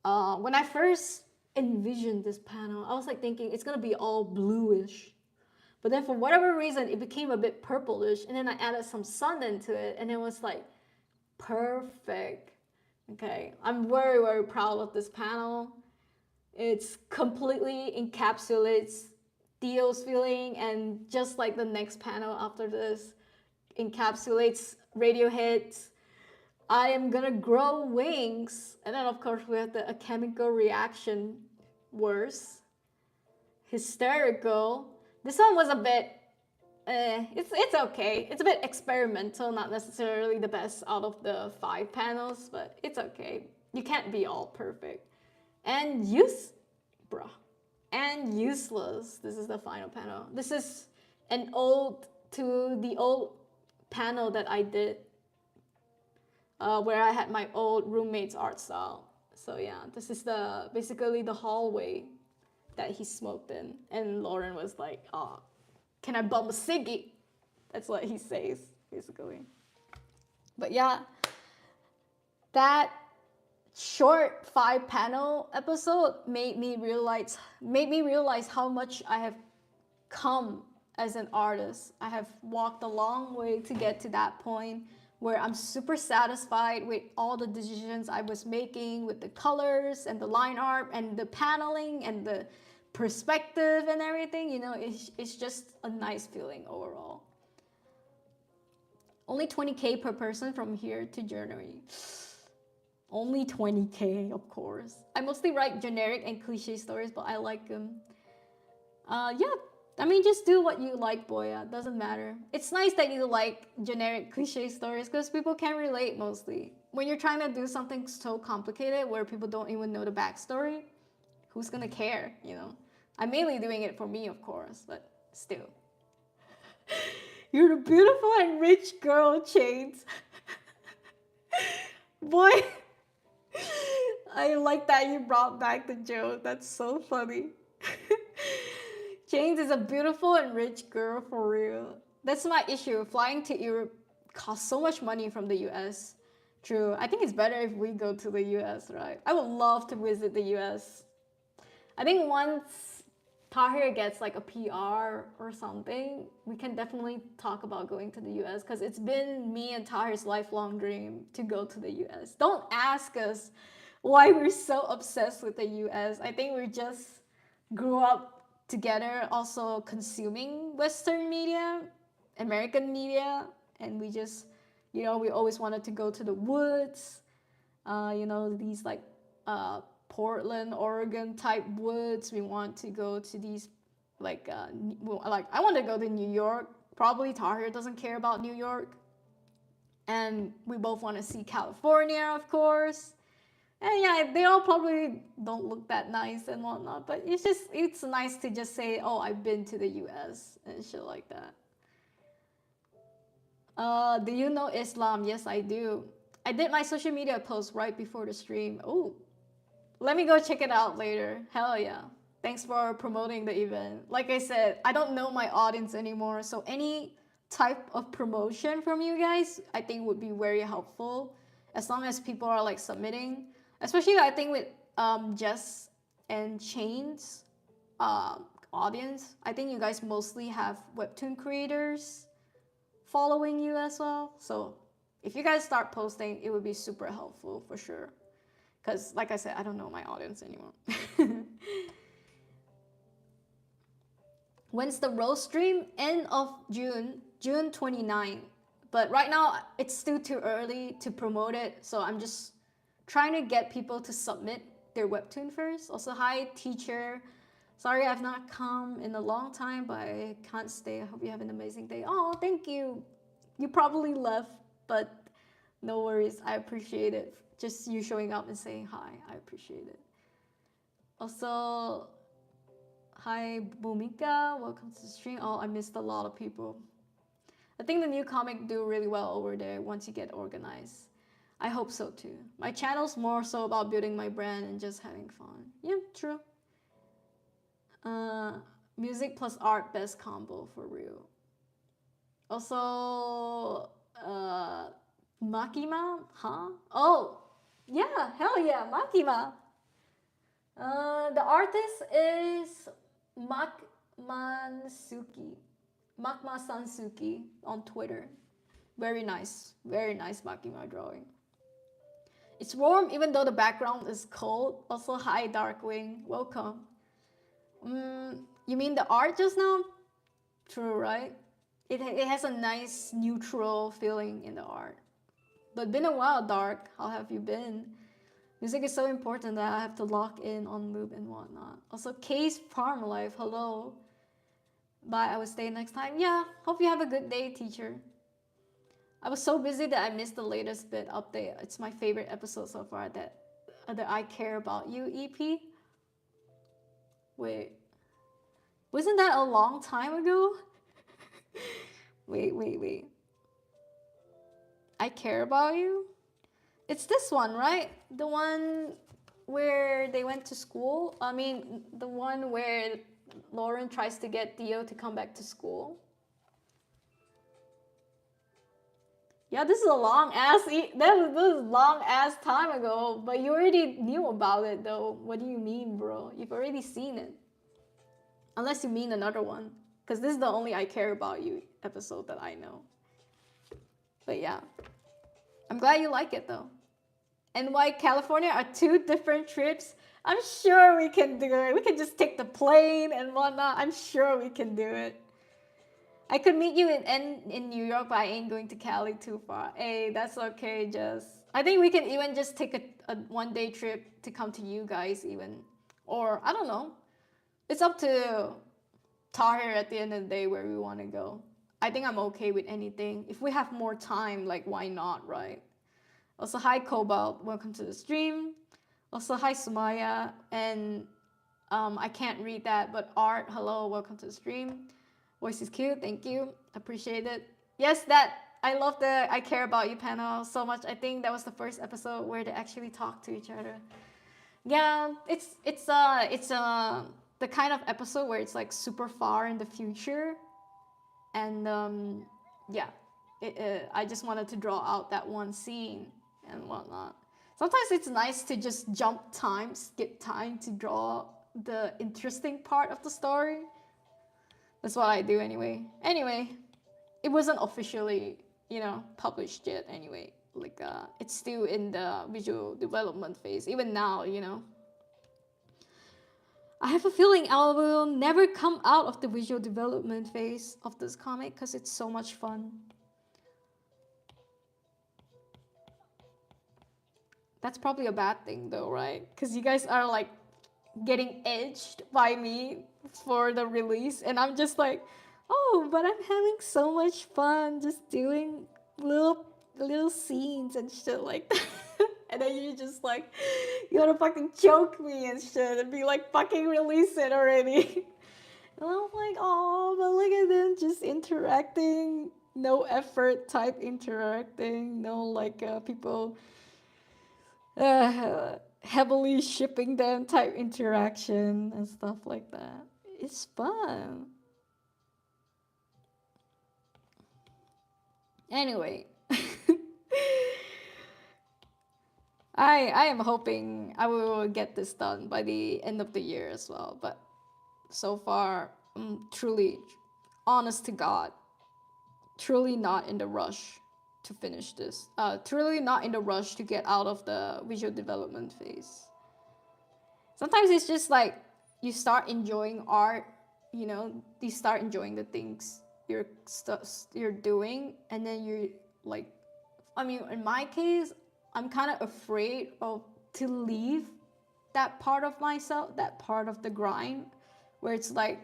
When I first envisioned this panel, I was like thinking it's gonna be all bluish, but then for whatever reason it became a bit purplish, and then I added some sun into it, and it was like perfect. Okay, I'm very, very proud of this panel. It's completely encapsulates Theo's feeling, and just like the next panel after this encapsulates Radiohead's I am gonna grow wings. And then of course we have the a chemical reaction worse. Hysterical. This one was a bit it's okay. It's a bit experimental, not necessarily the best out of the 5 panels, but it's okay. You can't be all perfect. And bruh. And useless. This is the final panel. This is an ode to the old panel that I did, where I had my old roommate's art style. So yeah, this is basically the hallway that he smoked in, and Lauren was like, "Oh, can I bum a ciggy?" That's what he says basically. But yeah, that short 5 panel episode made me realize how much I have come as an artist. I have walked a long way to get to that point where I'm super satisfied with all the decisions I was making, with the colors and the line art and the paneling and the perspective and everything. You know, it's just a nice feeling overall. Only 20K per person from here to January. Only 20K, of course. I mostly write generic and cliche stories, but I like them. Yeah, I mean, just do what you like, Boya. Doesn't matter. It's nice that you like generic cliche stories because people can relate mostly. When you're trying to do something so complicated where people don't even know the backstory, who's gonna care, you know? I'm mainly doing it for me, of course, but still. You're the beautiful and rich girl, Chains. Boy, I like that you brought back the joke. That's so funny. Chains is a beautiful and rich girl for real. That's my issue. Flying to Europe costs so much money from the US. True. I think it's better if we go to the US, right? I would love to visit the US. I think once Tahir gets like a PR or something, we can definitely talk about going to the US because it's been me and Tahir's lifelong dream to go to the US. Don't ask us why we're so obsessed with the US. I think we just grew up together also consuming Western media, American media, and we just, you know, we always wanted to go to the woods, you know, these like Portland, Oregon type woods. We want to go to these like I want to go to New York. Probably Tahir doesn't care about New York, and we both want to see California, of course. And yeah, they all probably don't look that nice and whatnot, but it's nice to just say, oh, I've been to the US and shit like that. Do you know Islam? Yes, I do. I did my social media post right before the stream. Oh, let me go check it out later. Hell yeah. Thanks for promoting the event. Like I said, I don't know my audience anymore, so any type of promotion from you guys, I think would be very helpful as long as people are like submitting. Especially I think with Jess and Chain's audience, I think you guys mostly have webtoon creators following you as well. So if you guys start posting, it would be super helpful for sure. Because, like I said, I don't know my audience anymore. When's the roast stream? End of June, June 29. But right now, it's still too early to promote it. So I'm just trying to get people to submit their webtoon first. Also, hi, teacher. Sorry I've not come in a long time, but I can't stay. I hope you have an amazing day. Oh, thank you. You probably left, but no worries. I appreciate it. Just you showing up and saying hi. I appreciate it. Also, hi, Bhumika. Welcome to the stream. Oh, I missed a lot of people. I think the new comic do really well over there once you get organized. I hope so too. My channel's more so about building my brand and just having fun. Yeah, true. Music plus art, best combo for real. Also, Makima, huh? Oh, yeah, hell yeah, Makima. The artist is Makmansuki. Makma Sansuki on Twitter. Very nice Makima drawing. It's warm even though the background is cold. Also, hi Darkwing, welcome. You mean the art just now? True, right? It has a nice neutral feeling in the art. But been a while, Dark. How have you been? Music is so important that I have to lock in on loop and whatnot. Also, Case Farm Life, hello. Bye, I will stay next time. Yeah, hope you have a good day, teacher. I was so busy that I missed the latest bit update. It's my favorite episode so far, that I Care About You EP. Wait, wasn't that a long time ago? Wait. I Care About You? It's this one, right? The one where they went to school? I mean, the one where Lauren tries to get Theo to come back to school? Yeah, this is a long ass this is long ass time ago, but you already knew about it though. What do you mean, bro? You've already seen it. Unless you mean another one, because this is the only I Care About You episode that I know. But yeah, I'm glad you like it though. And why California are two different trips? I'm sure we can do it. We can just take the plane and whatnot. I'm sure we can do it. I could meet you in New York, but I ain't going to Cali too far. Hey, that's okay, just. I think we can even just take a one-day trip to come to you guys even. Or, I don't know. It's up to Tahir at the end of the day where we want to go. I think I'm okay with anything. If we have more time, like, why not, right? Also, hi, Cobalt. Welcome to the stream. Also, hi, Sumaya. And I can't read that, but Art, hello. Welcome to the stream. Voice is cute. Thank you. Appreciate it. Yes, I love the I Care About You panel so much. I think that was the first episode where they actually talked to each other. Yeah, it's the kind of episode where it's like super far in the future. And yeah, I just wanted to draw out that one scene and whatnot. Sometimes it's nice to just skip time to draw the interesting part of the story. That's what I do anyway. Anyway, it wasn't officially, published yet anyway. Like, it's still in the visual development phase, even now, I have a feeling I will never come out of the visual development phase of this comic because it's so much fun. That's probably a bad thing though, right? Because you guys are like getting edged by me for the release, and I'm just like, oh, but I'm having so much fun just doing little scenes and shit like that. And then you just like, you wanna fucking choke me and shit and be like, fucking release it already. And I'm like, oh, but look at them just interacting no effort type interacting, no like people heavily shipping them type interaction and stuff like that. It's fun. Anyway, I am hoping I will get this done by the end of the year as well. But so far, I'm truly, honest to God, truly not in the rush to finish this. Truly not in the rush to get out of the visual development phase. Sometimes it's just like you start enjoying art, you know, you start enjoying the things you're doing, and then you're like, I mean, in my case, I'm kind of afraid of to leave that part of myself, that part of the grind, where it's like,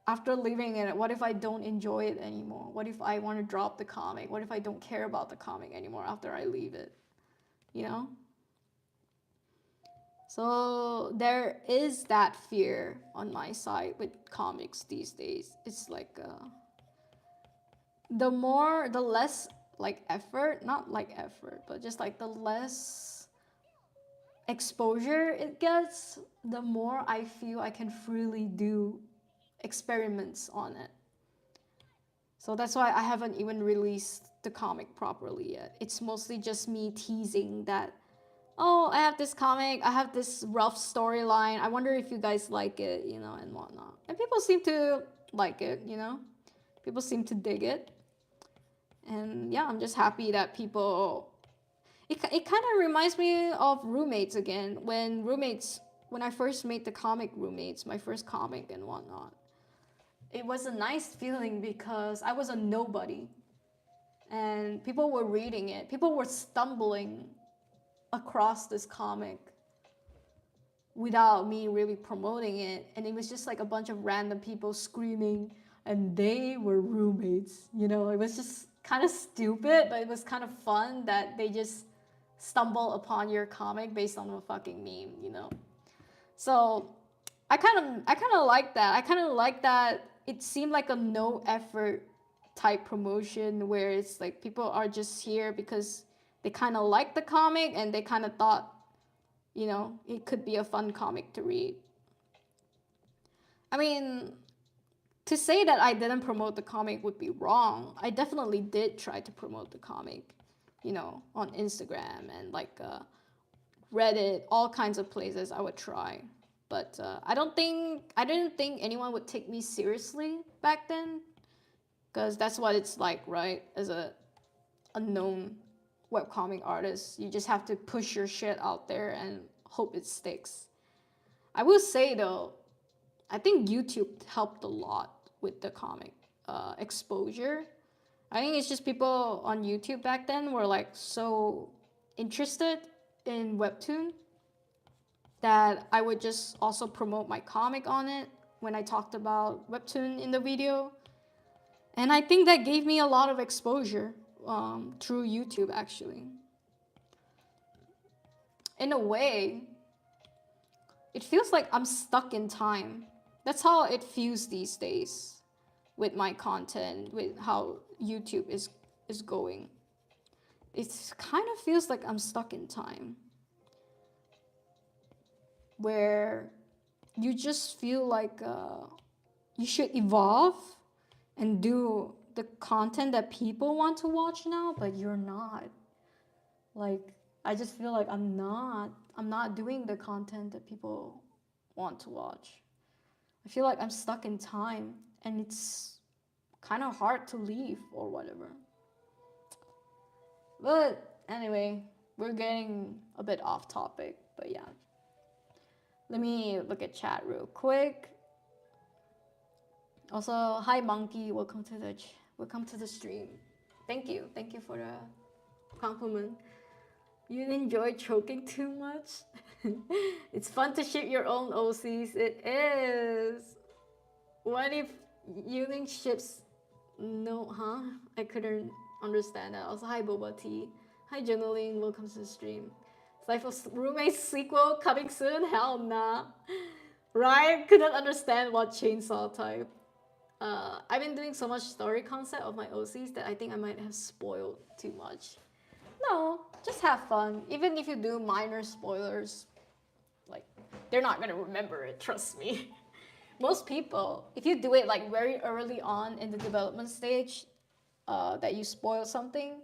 after leaving it, what if I don't enjoy it anymore? What if I want to drop the comic? What if I don't care about the comic anymore after I leave it? You know? So there is that fear on my side with comics these days. It's like the less like effort, not like effort, but just like the less exposure it gets, the more I feel I can freely do experiments on it. So that's why I haven't even released the comic properly yet. It's mostly just me teasing that, oh, I have this comic, I have this rough storyline. I wonder if you guys like it, you know, and whatnot. And people seem to like it, you know? People seem to dig it. And yeah, I'm just happy that people. It kind of reminds me of Roommates again. When I first made the comic Roommates, my first comic and whatnot. It was a nice feeling because I was a nobody. And people were reading it. People were stumbling across this comic without me really promoting it, and it was just like a bunch of random people screaming, and they were roommates, you know. It was just kind of stupid, but it was kind of fun that they just stumble upon your comic based on a fucking meme, you know. So I kind of like that. I kind of like that it seemed like a no effort type promotion where it's like people are just here because they kind of like the comic and they kind of thought, you know, it could be a fun comic to read. I mean, to say that I didn't promote the comic would be wrong. I definitely did try to promote the comic, you know, on Instagram and like Reddit, all kinds of places I would try. But I didn't think anyone would take me seriously back then, because that's what it's like, right? As a unknown webcomic artist, you just have to push your shit out there and hope it sticks. I will say though, I think YouTube helped a lot with the comic exposure. I think it's just people on YouTube back then were like so interested in webtoon that I would just also promote my comic on it when I talked about webtoon in the video. And I think that gave me a lot of exposure through YouTube, actually. In a way, it feels like I'm stuck in time. That's how it feels these days with my content, with how YouTube is going. It kind of feels like I'm stuck in time, where you just feel like you should evolve and do the content that people want to watch now, but you're not. Like, I just feel like I'm not doing the content that people want to watch. I feel like I'm stuck in time and it's kind of hard to leave or whatever. But anyway, we're getting a bit off topic, but yeah. Let me look at chat real quick. Also, hi Monkey, welcome to the stream. Thank you for the compliment. You enjoy choking too much? It's fun to ship your own OCs. It is. What if yuuning ships? No, huh? I couldn't understand that. Also, hi Boba T. Hi Journaling, welcome to the stream. Cypher Roommate sequel coming soon? Hell nah. Ryan couldn't understand what chainsaw type. I've been doing so much story concept of my OCs that I think I might have spoiled too much. No, just have fun. Even if you do minor spoilers, like they're not gonna remember it. Trust me. Most people, if you do it like very early on in the development stage, that you spoil something,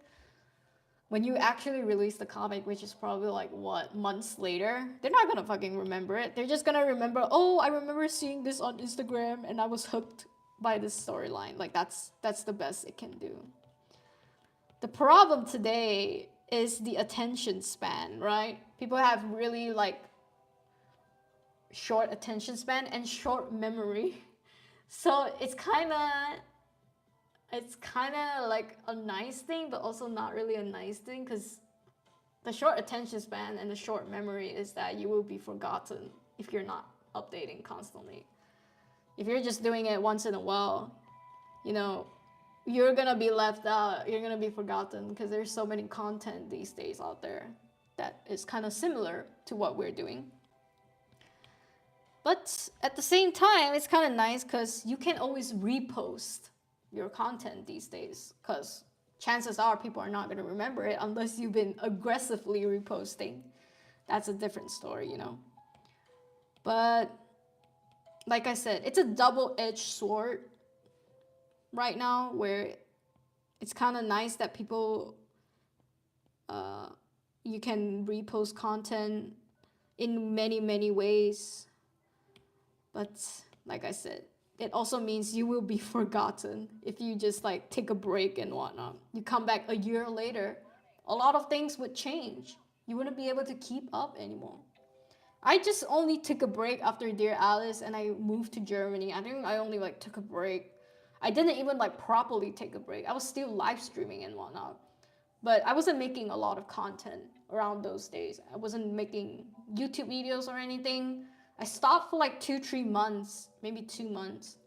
when you actually release the comic, which is probably like what, months later, they're not gonna fucking remember it. They're just gonna remember, oh, I remember seeing this on Instagram and I was hooked by this storyline. Like that's the best it can do. The problem today is the attention span, right? People have really like short attention span and short memory. So it's kind of like a nice thing, but also not really a nice thing, because the short attention span and the short memory is that you will be forgotten if you're not updating constantly. If you're just doing it once in a while, you know, you're gonna be left out, you're gonna be forgotten, because there's so many content these days out there that is kind of similar to what we're doing. But at the same time, it's kind of nice because you can always repost your content these days, because chances are people are not going to remember it unless you've been aggressively reposting. That's a different story, you know. But like I said, it's a double-edged sword right now, where it's kind of nice that people you can repost content in many ways, but like I said, it also means you will be forgotten if you just like take a break and whatnot. You come back a year later, a lot of things would change. You wouldn't be able to keep up anymore. I just only took a break after Dear Alice and I moved to Germany. I think I only like took a break. I didn't even like properly take a break. I was still live streaming and whatnot. But I wasn't making a lot of content around those days. I wasn't making YouTube videos or anything. I stopped for like 2-3 months, maybe 2 months.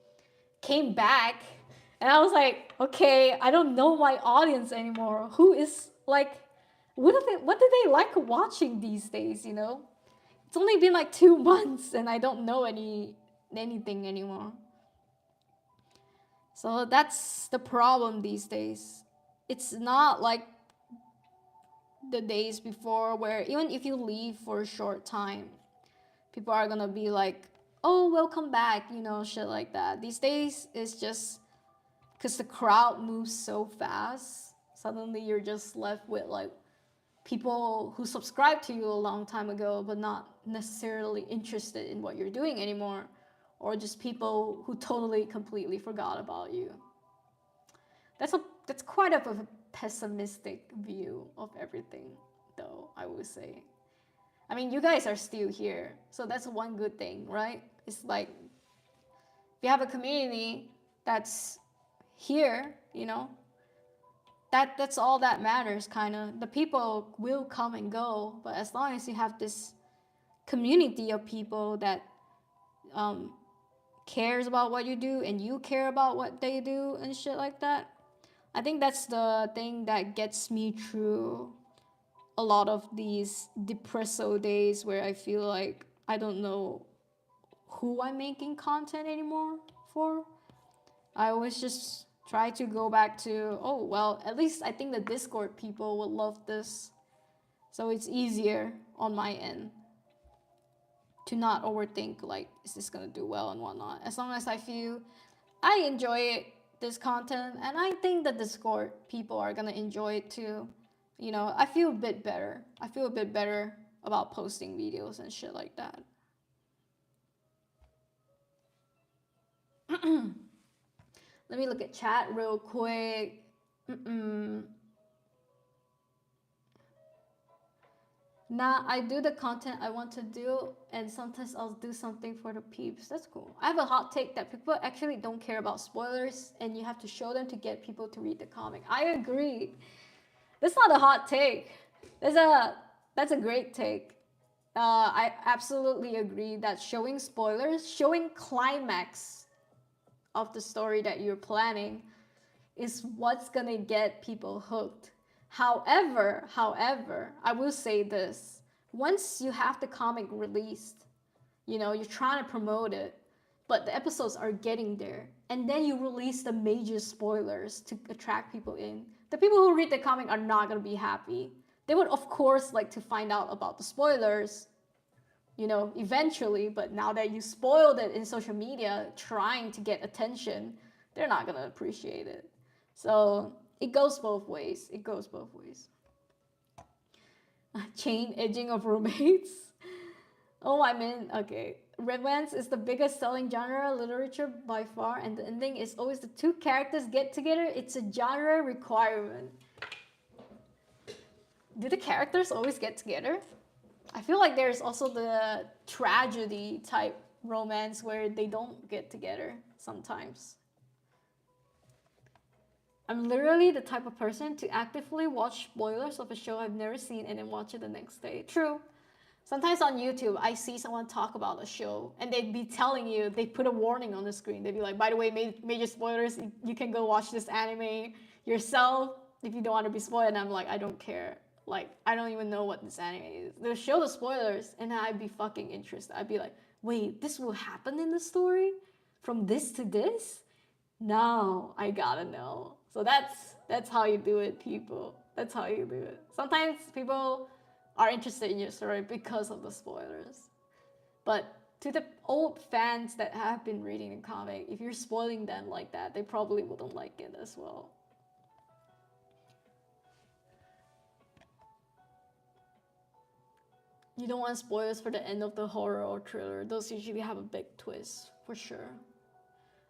Came back and I was like, okay, I don't know my audience anymore. Who is like, what do they like watching these days, you know? It's only been like 2 months and I don't know anything anymore. So that's the problem these days. It's not like the days before, where even if you leave for a short time, people are gonna be like, oh, welcome back, you know, shit like that. These days it's just because the crowd moves so fast, suddenly you're just left with like people who subscribed to you a long time ago but not necessarily interested in what you're doing anymore, or just people who totally completely forgot about you. That's quite of a pessimistic view of everything, though, I would say. I mean, you guys are still here, so that's one good thing, right? It's like if you have a community that's here, you know, that's all that matters, kind of. The people will come and go, but as long as you have this community of people that cares about what you do and you care about what they do and shit like that, I think that's the thing that gets me through a lot of these depresso days where I feel like I don't know who I'm making content anymore for. I always just try to go back to, oh, well, at least I think the Discord people will love this. So it's easier on my end to not overthink, like, is this gonna do well and whatnot. As long as I feel I enjoy this content and I think the Discord people are gonna enjoy it too, you know, I feel a bit better. I feel a bit better about posting videos and shit like that. Let me look at chat real quick. Nah, I do the content I want to do, and sometimes I'll do something for the peeps. That's cool. I have a hot take that people actually don't care about spoilers, and you have to show them to get people to read the comic. I agree. That's not a hot take. That's a great take. I absolutely agree that showing spoilers, showing climax of the story that you're planning is what's gonna get people hooked. However, I will say this. Once you have the comic released, you know, you're trying to promote it, but the episodes are getting there and then you release the major spoilers to attract people in. The people who read the comic are not gonna be happy. They would of course like to find out about the spoilers, you know, eventually, but now that you spoiled it in social media trying to get attention, they're not gonna appreciate it. So it goes both ways. It goes both ways. Chain edging of roommates. Oh, I mean, okay. Romance is the biggest selling genre literature by far, and the ending is always the two characters get together. It's a genre requirement. Do the characters always get together? I feel like there's also the tragedy type romance where they don't get together sometimes. I'm literally the type of person to actively watch spoilers of a show I've never seen and then watch it the next day. True. Sometimes on YouTube, I see someone talk about a show and they'd be telling you, they put a warning on the screen. They'd be like, by the way, major spoilers, you can go watch this anime yourself if you don't want to be spoiled. And I'm like, I don't care. Like, I don't even know what this anime is. They'll show the spoilers and I'd be fucking interested. I'd be like, wait, this will happen in the story? From this to this? No, I gotta know. So that's how you do it, people. That's how you do it. Sometimes people are interested in your story because of the spoilers. But to the old fans that have been reading the comic, if you're spoiling them like that, they probably wouldn't like it as well. You don't want spoilers for the end of the horror or thriller. Those usually have a big twist, for sure.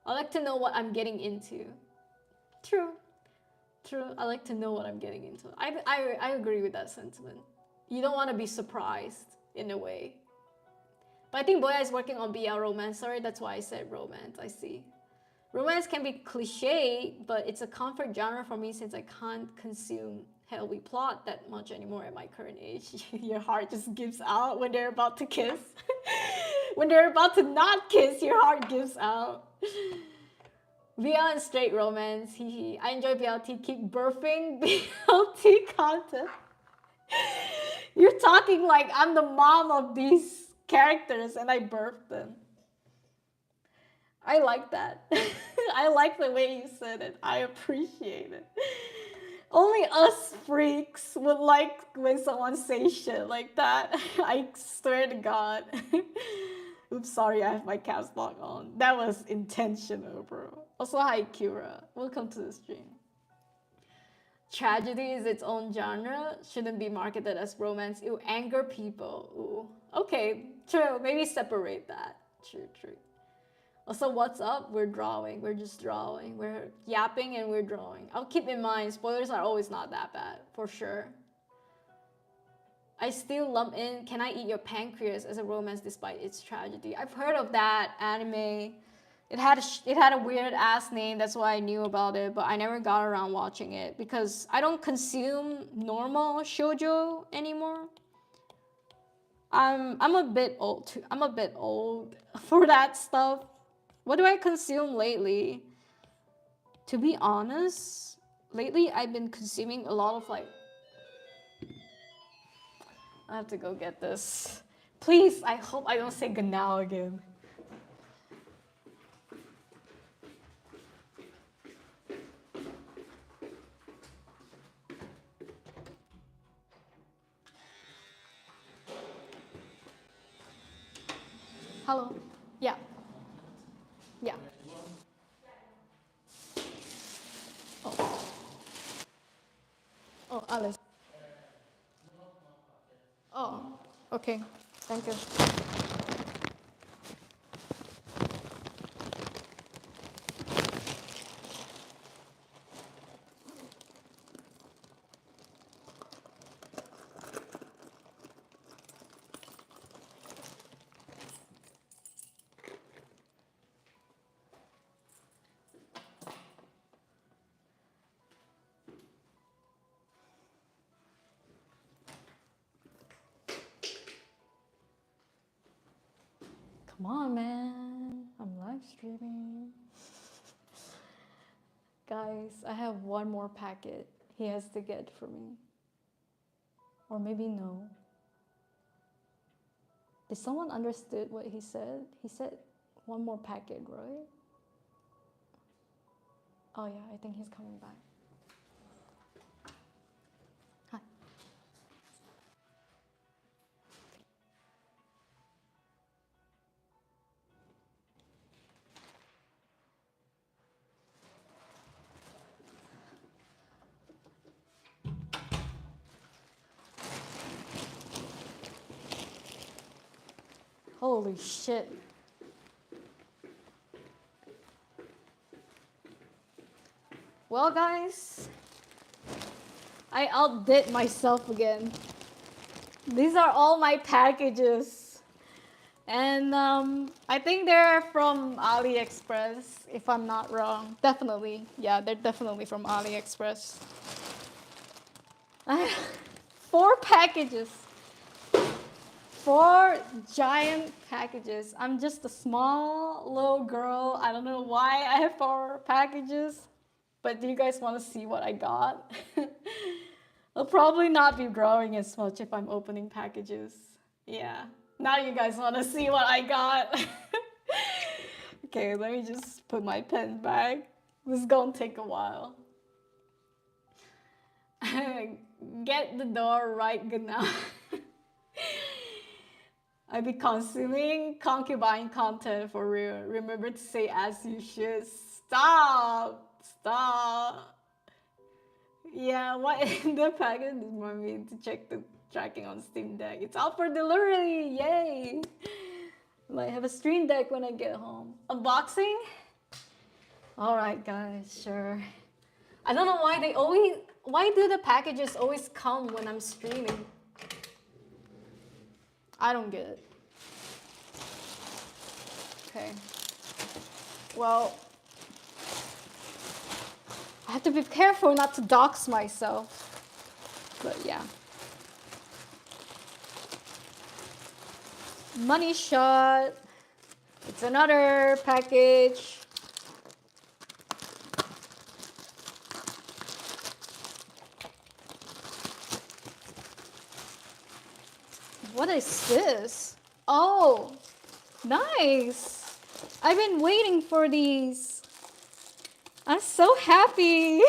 I like to know what I'm getting into. True. True. I like to know what I'm getting into. I agree with that sentiment. You don't want to be surprised in a way. But I think Boya is working on BL romance. Sorry, that's why I said romance. I see. Romance can be cliche, but it's a comfort genre for me since I can't consume heavy plot that much anymore at my current age. Your heart just gives out when they're about to kiss. When they're about to not kiss, your heart gives out. BL and straight romance. I enjoy BLT. Keep birthing BLT content. You're talking like I'm the mom of these characters and I birthed them. I like that. I like the way you said it. I appreciate it. Only us freaks would like when someone says shit like that. I swear to God. Oops, sorry, I have my caps lock on. That was intentional, bro. Also, hi, Kira. Welcome to the stream. Tragedy is its own genre. Shouldn't be marketed as romance. It will anger people. Ooh. Okay, true. Maybe separate that. True, true. Also, what's up? We're drawing. We're just drawing. We're yapping and we're drawing. I'll keep in mind, spoilers are always not that bad, for sure. I still lump in Can I Eat Your Pancreas as a romance despite its tragedy. I've heard of that anime. It had a weird ass name, that's why I knew about it, but I never got around watching it because I don't consume normal shoujo anymore. I'm a bit old too. I'm a bit old for that stuff. What do I consume lately? To be honest, lately I've been consuming a lot of like... I have to go get this. Please, I hope I don't say Ganao again. Hello. Yeah. Yeah. Oh. Oh, Alice. Oh, okay. Thank you. Come on, man. I'm live streaming. Guys, I have one more packet he has to get for me. Or maybe no. Did someone understood what he said? He said one more packet, right? Oh yeah, I think he's coming back. Hi. Holy shit. Well, guys, I outdid myself again. These are all my packages. And I think they're from AliExpress, if I'm not wrong. Definitely. Yeah, they're definitely from AliExpress. 4 packages. 4 giant packages. I'm just a small little girl. I don't know why I have 4 packages. But do you guys want to see what I got? I'll probably not be growing as much if I'm opening packages. Yeah. Now you guys want to see what I got. Okay, let me just put my pen back. This is gonna take a while. Get the door right good now. I be consuming concubine content for real. Remember to say as you should. Stop. Stop. Yeah, what in the package is more me to check the tracking on Steam Deck. It's out for delivery. Yay. Might have a stream deck when I get home. Unboxing? Alright guys, sure. I don't know why do the packages always come when I'm streaming? I don't get it. Okay. Well, I have to be careful not to dox myself. But yeah. Money shot. It's another package. What is this? Oh, nice. I've been waiting for these. I'm so happy.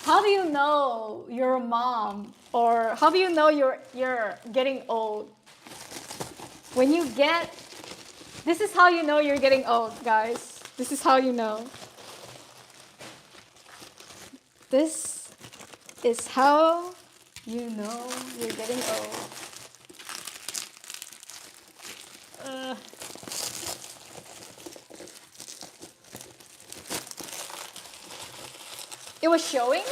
How do you know you're a mom? Or how do you know you're getting old? When you get, this is how you know you're getting old, guys. This is how you know. This is how you know you're getting old. It was showing?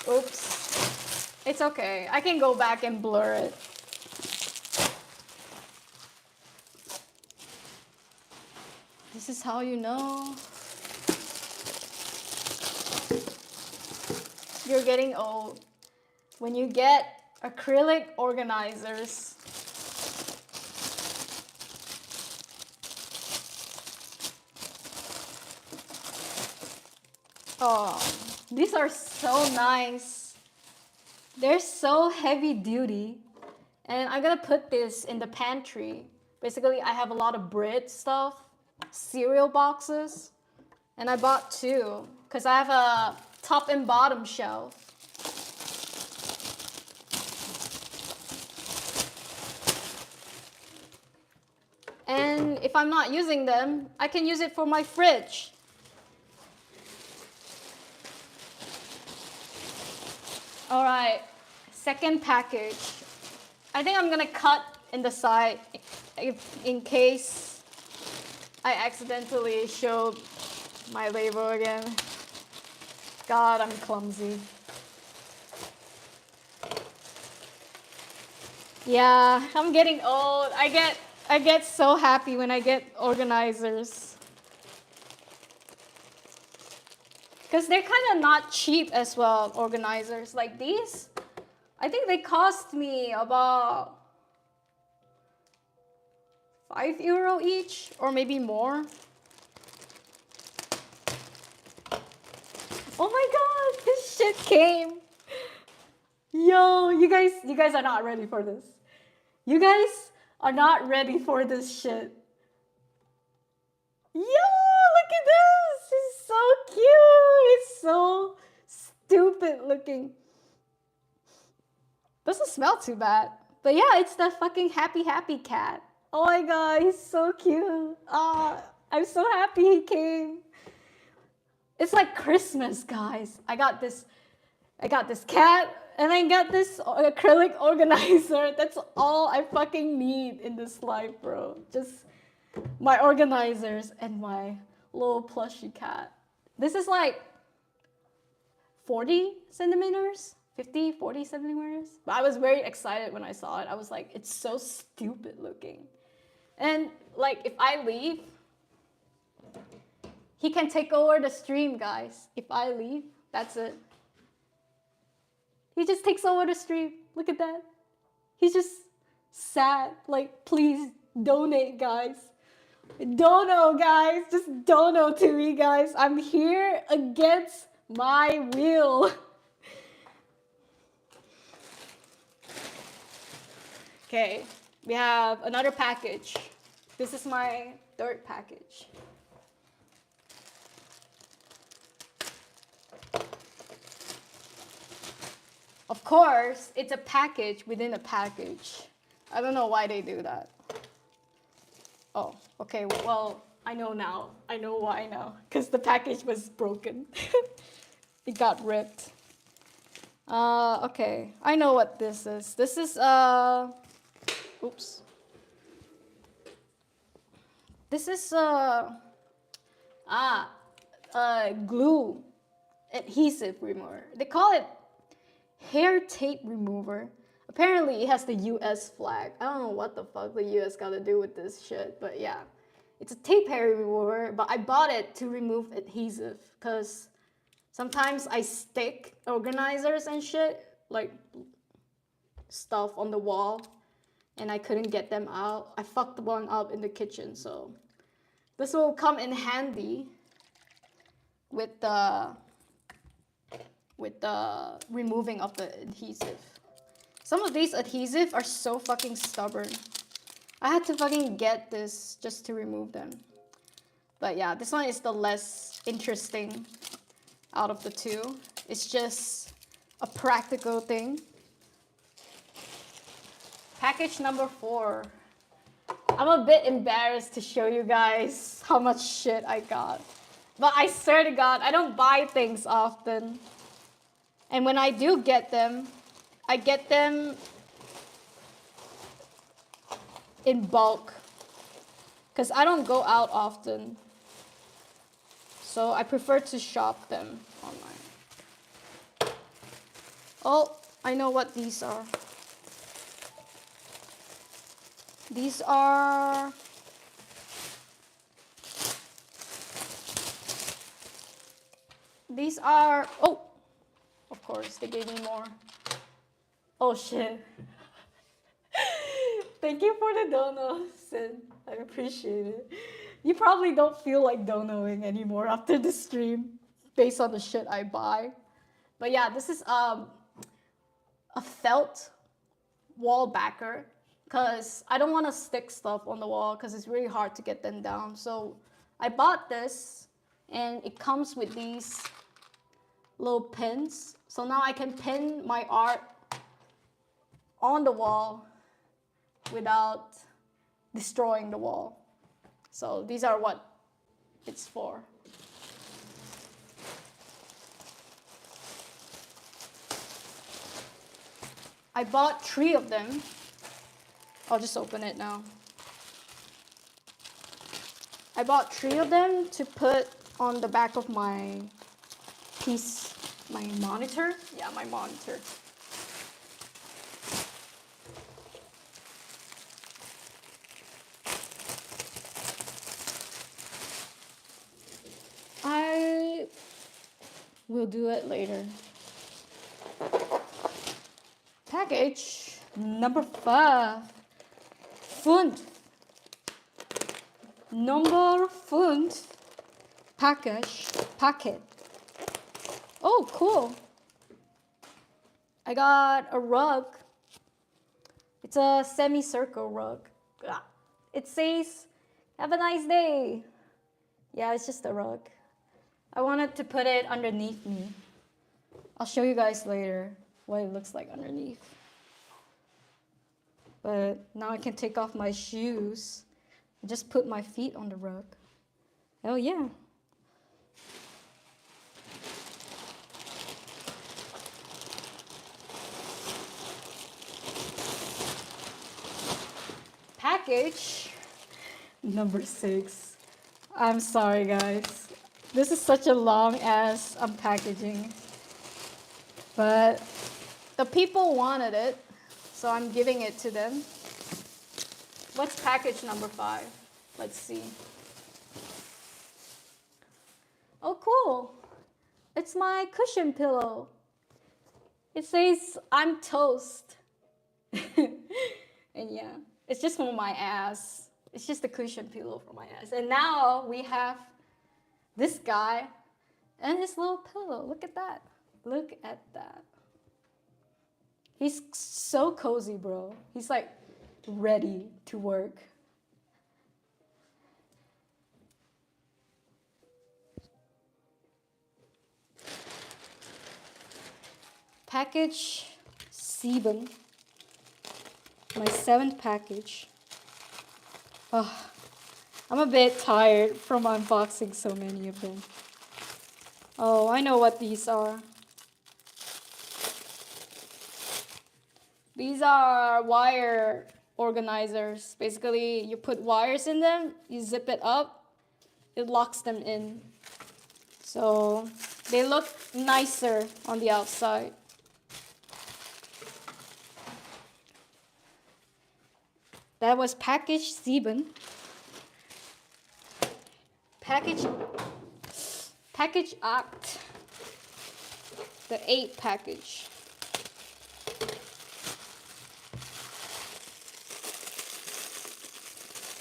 Oops. It's okay. I can go back and blur it. This is how you know you're getting old. When you get acrylic organizers. Oh, these are so nice. They're so heavy duty. And I'm gonna put this in the pantry. Basically, I have a lot of bread stuff, cereal boxes, and I bought 2 because I have a top and bottom shelf. And if I'm not using them, I can use it for my fridge. All right, second package. I think I'm gonna cut in the side in case I accidentally showed my label again. God, I'm clumsy. Yeah, I'm getting old. I get so happy when I get organizers. Because they're kind of not cheap as well, organizers. Like these, I think they cost me about €5 each, or maybe more. Oh my god, this shit came. Yo, you guys are not ready for this. You guys are not ready for this shit. Yo, look at looking. Doesn't smell too bad. But yeah, it's the fucking happy cat. Oh my god, he's so cute. I'm so happy he came. It's like Christmas, guys. I got this cat, and I got this acrylic organizer. That's all I fucking need in this life, bro. Just my organizers and my little plushy cat. This is like 40 centimeters, 50, 40 centimeters. But I was very excited when I saw it. I was like, it's so stupid looking. And like, if I leave, he can take over the stream, guys. If I leave, that's it. He just takes over the stream. Look at that. He's just sad. Like, please donate, guys. Dono, guys. Just dono to me, guys. I'm here against my will. Okay, we have another package. This is my third package. Of course, it's a package within a package. I don't know why they do that. Oh, okay, well, I know now. I know why now. Because the package was broken. It got ripped. Okay, I know what this is. This is, oops. This is, glue adhesive remover. They call it hair tape remover. Apparently it has the US flag. I don't know what the fuck the US got to do with this shit, but yeah. It's a tape hair remover, but I bought it to remove adhesive because sometimes I stick organizers and shit, like stuff on the wall, and I couldn't get them out. I fucked one up in the kitchen, so this will come in handy with the removing of the adhesive. Some of these adhesive are so fucking stubborn. I had to fucking get this just to remove them. But yeah, this one is the less interesting out of the two. It's just a practical thing. Package number 4. I'm a bit embarrassed to show you guys how much shit I got. But I swear to God, I don't buy things often. And when I do get them, I get them in bulk. Because I don't go out often. So I prefer to shop them online. Oh, I know what these are. These are oh, of course, they gave me more. Oh shit. Thank you for the dono, Sin. I appreciate it. You probably don't feel like donoing anymore after the stream based on the shit I buy. But yeah, this is a felt wall backer because I don't want to stick stuff on the wall because it's really hard to get them down. So I bought this and it comes with these little pins. So now I can pin my art on the wall without destroying the wall. So these are what it's for. I bought 3 of them. I'll just open it now. I bought 3 of them to put on the back of my piece, my monitor. Yeah, my monitor. I will do it later. Package number 5. Fund. Number fund. Packet. Oh, cool. I got a rug. It's a semicircle rug. It says, "Have a nice day." Yeah, it's just a rug. I wanted to put it underneath me. I'll show you guys later what it looks like underneath. But now I can take off my shoes and just put my feet on the rug. Hell yeah. Package number 6. I'm sorry, guys. This is such a long ass unpackaging. But the people wanted it, so I'm giving it to them. What's package number 5? Let's see. Oh, cool. It's my cushion pillow. It says, I'm toast. And yeah, it's just for my ass. It's just a cushion pillow for my ass. And now we have this guy and his little pillow. Look at that. Look at that. He's so cozy, bro. He's like ready to work. Package 7. My 7th package. Oh, I'm a bit tired from unboxing so many of them. Oh, I know what these are. These are wire organizers. Basically, you put wires in them, you zip it up, it locks them in. So they look nicer on the outside. That was package 7. Package 8. The 8 package.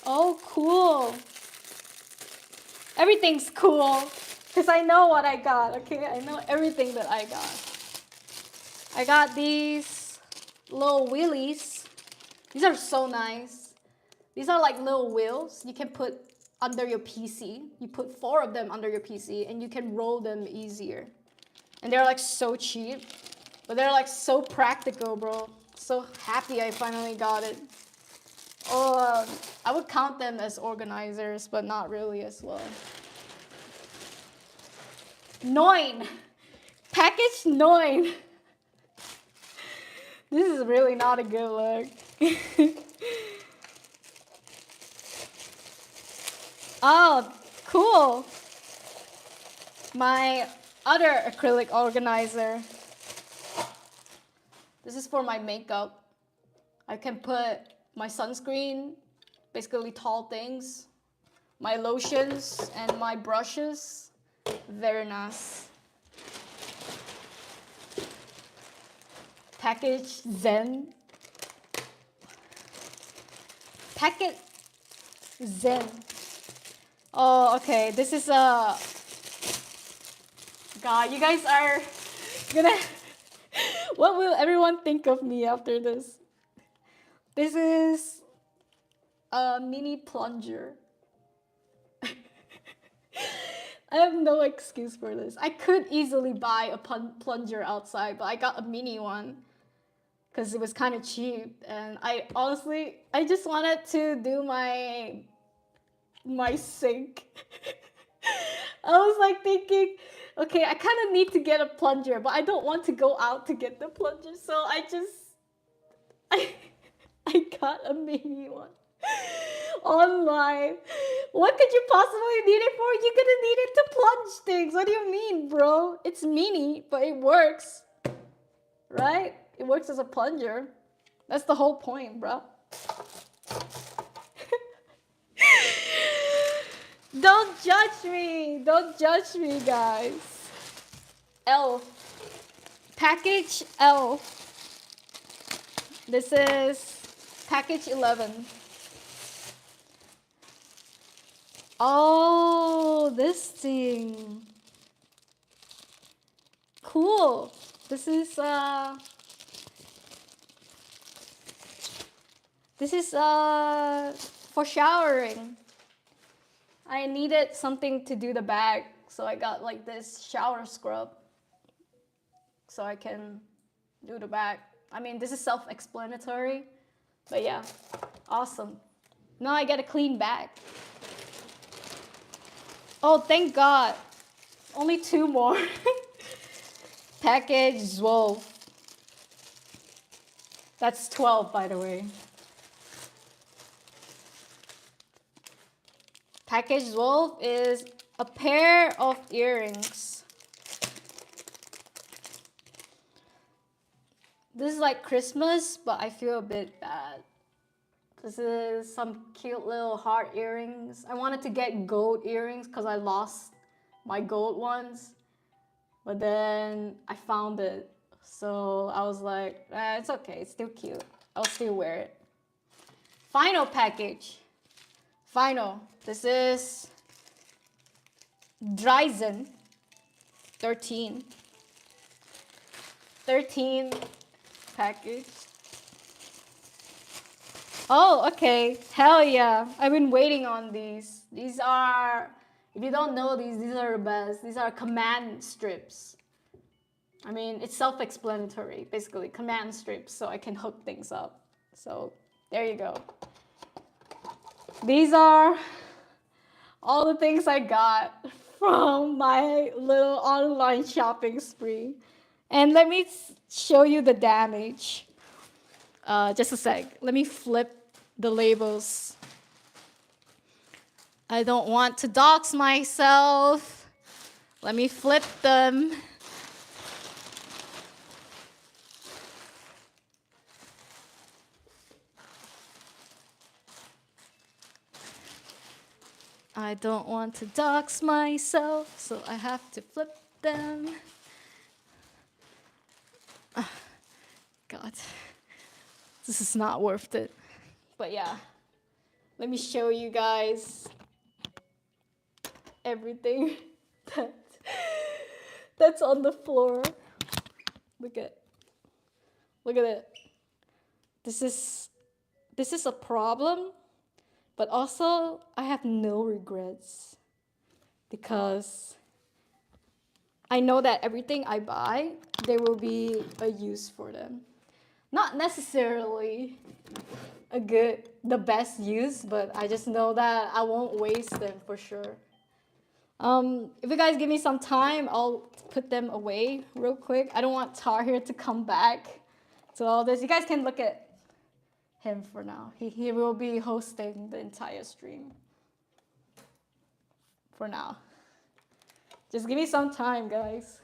Oh, cool. Everything's cool. Because I know what I got, okay? I know everything that I got. I got these little wheelies. These are so nice. These are like little wheels you can put under your PC. You put 4 of them under your PC and you can roll them easier. And they're like so cheap, but they're like so practical, bro. So happy I finally got it. Oh, I would count them as organizers, but not really as well. 9. Package 9. This is really not a good look. Oh, cool. My other acrylic organizer. This is for my makeup. I can put my sunscreen, basically tall things, my lotions, and my brushes. Very nice. Package Zen. Packet Zen. Oh, okay. This is a... God, you guys are gonna... What will everyone think of me after this? This is a mini plunger. I have no excuse for this. I could easily buy a plunger outside, but I got a mini one because it was kind of cheap. And I honestly, I just wanted to do my sink. I was like thinking, okay, I kind of need to get a plunger, but I don't want to go out to get the plunger. So I got a mini one online. What could you possibly need it for? You're gonna need it to plunge things. What do you mean, bro? It's mini, but it works, right? It works as a plunger. That's the whole point, bro. Don't judge me. Don't judge me, guys. L. Package L. This is package 11. Oh, this thing. Cool. This is for showering. I needed something to do the bag, so I got like this shower scrub. so I can do the back. I mean, this is self-explanatory, but yeah, awesome. Now I get a clean bag. Oh, thank God. Only 2 more. Package 12. That's 12, by the way. Package 12 is a pair of earrings. This is like Christmas, but I feel a bit bad. This is some cute little heart earrings. I wanted to get gold earrings because I lost my gold ones. But then I found it. So I was like, it's okay, it's still cute. I'll still wear it. Final package. Final. This is Dryzen 13. 13 package. Oh, okay. Hell yeah. I've been waiting on these. These are, if you don't know these are the best. These are command strips. I mean, it's self-explanatory, basically, command strips, so I can hook things up. So, there you go. These are all the things I got from my little online shopping spree. And let me show you the damage. Just a sec. Let me flip the labels. I don't want to dox myself. Let me flip them. I don't want to dox myself, so I have to flip them. God, this is not worth it. But yeah, let me show you guys everything that's on the floor. Look at it. This is a problem, but also I have no regrets because I know that everything I buy, there will be a use for them. Not necessarily the best use, but I just know that I won't waste them for sure. If you guys give me some time, I'll put them away real quick. I don't want Tahir to come back to all this. You guys can look at him for now. He will be hosting the entire stream for now. Just give me some time, guys.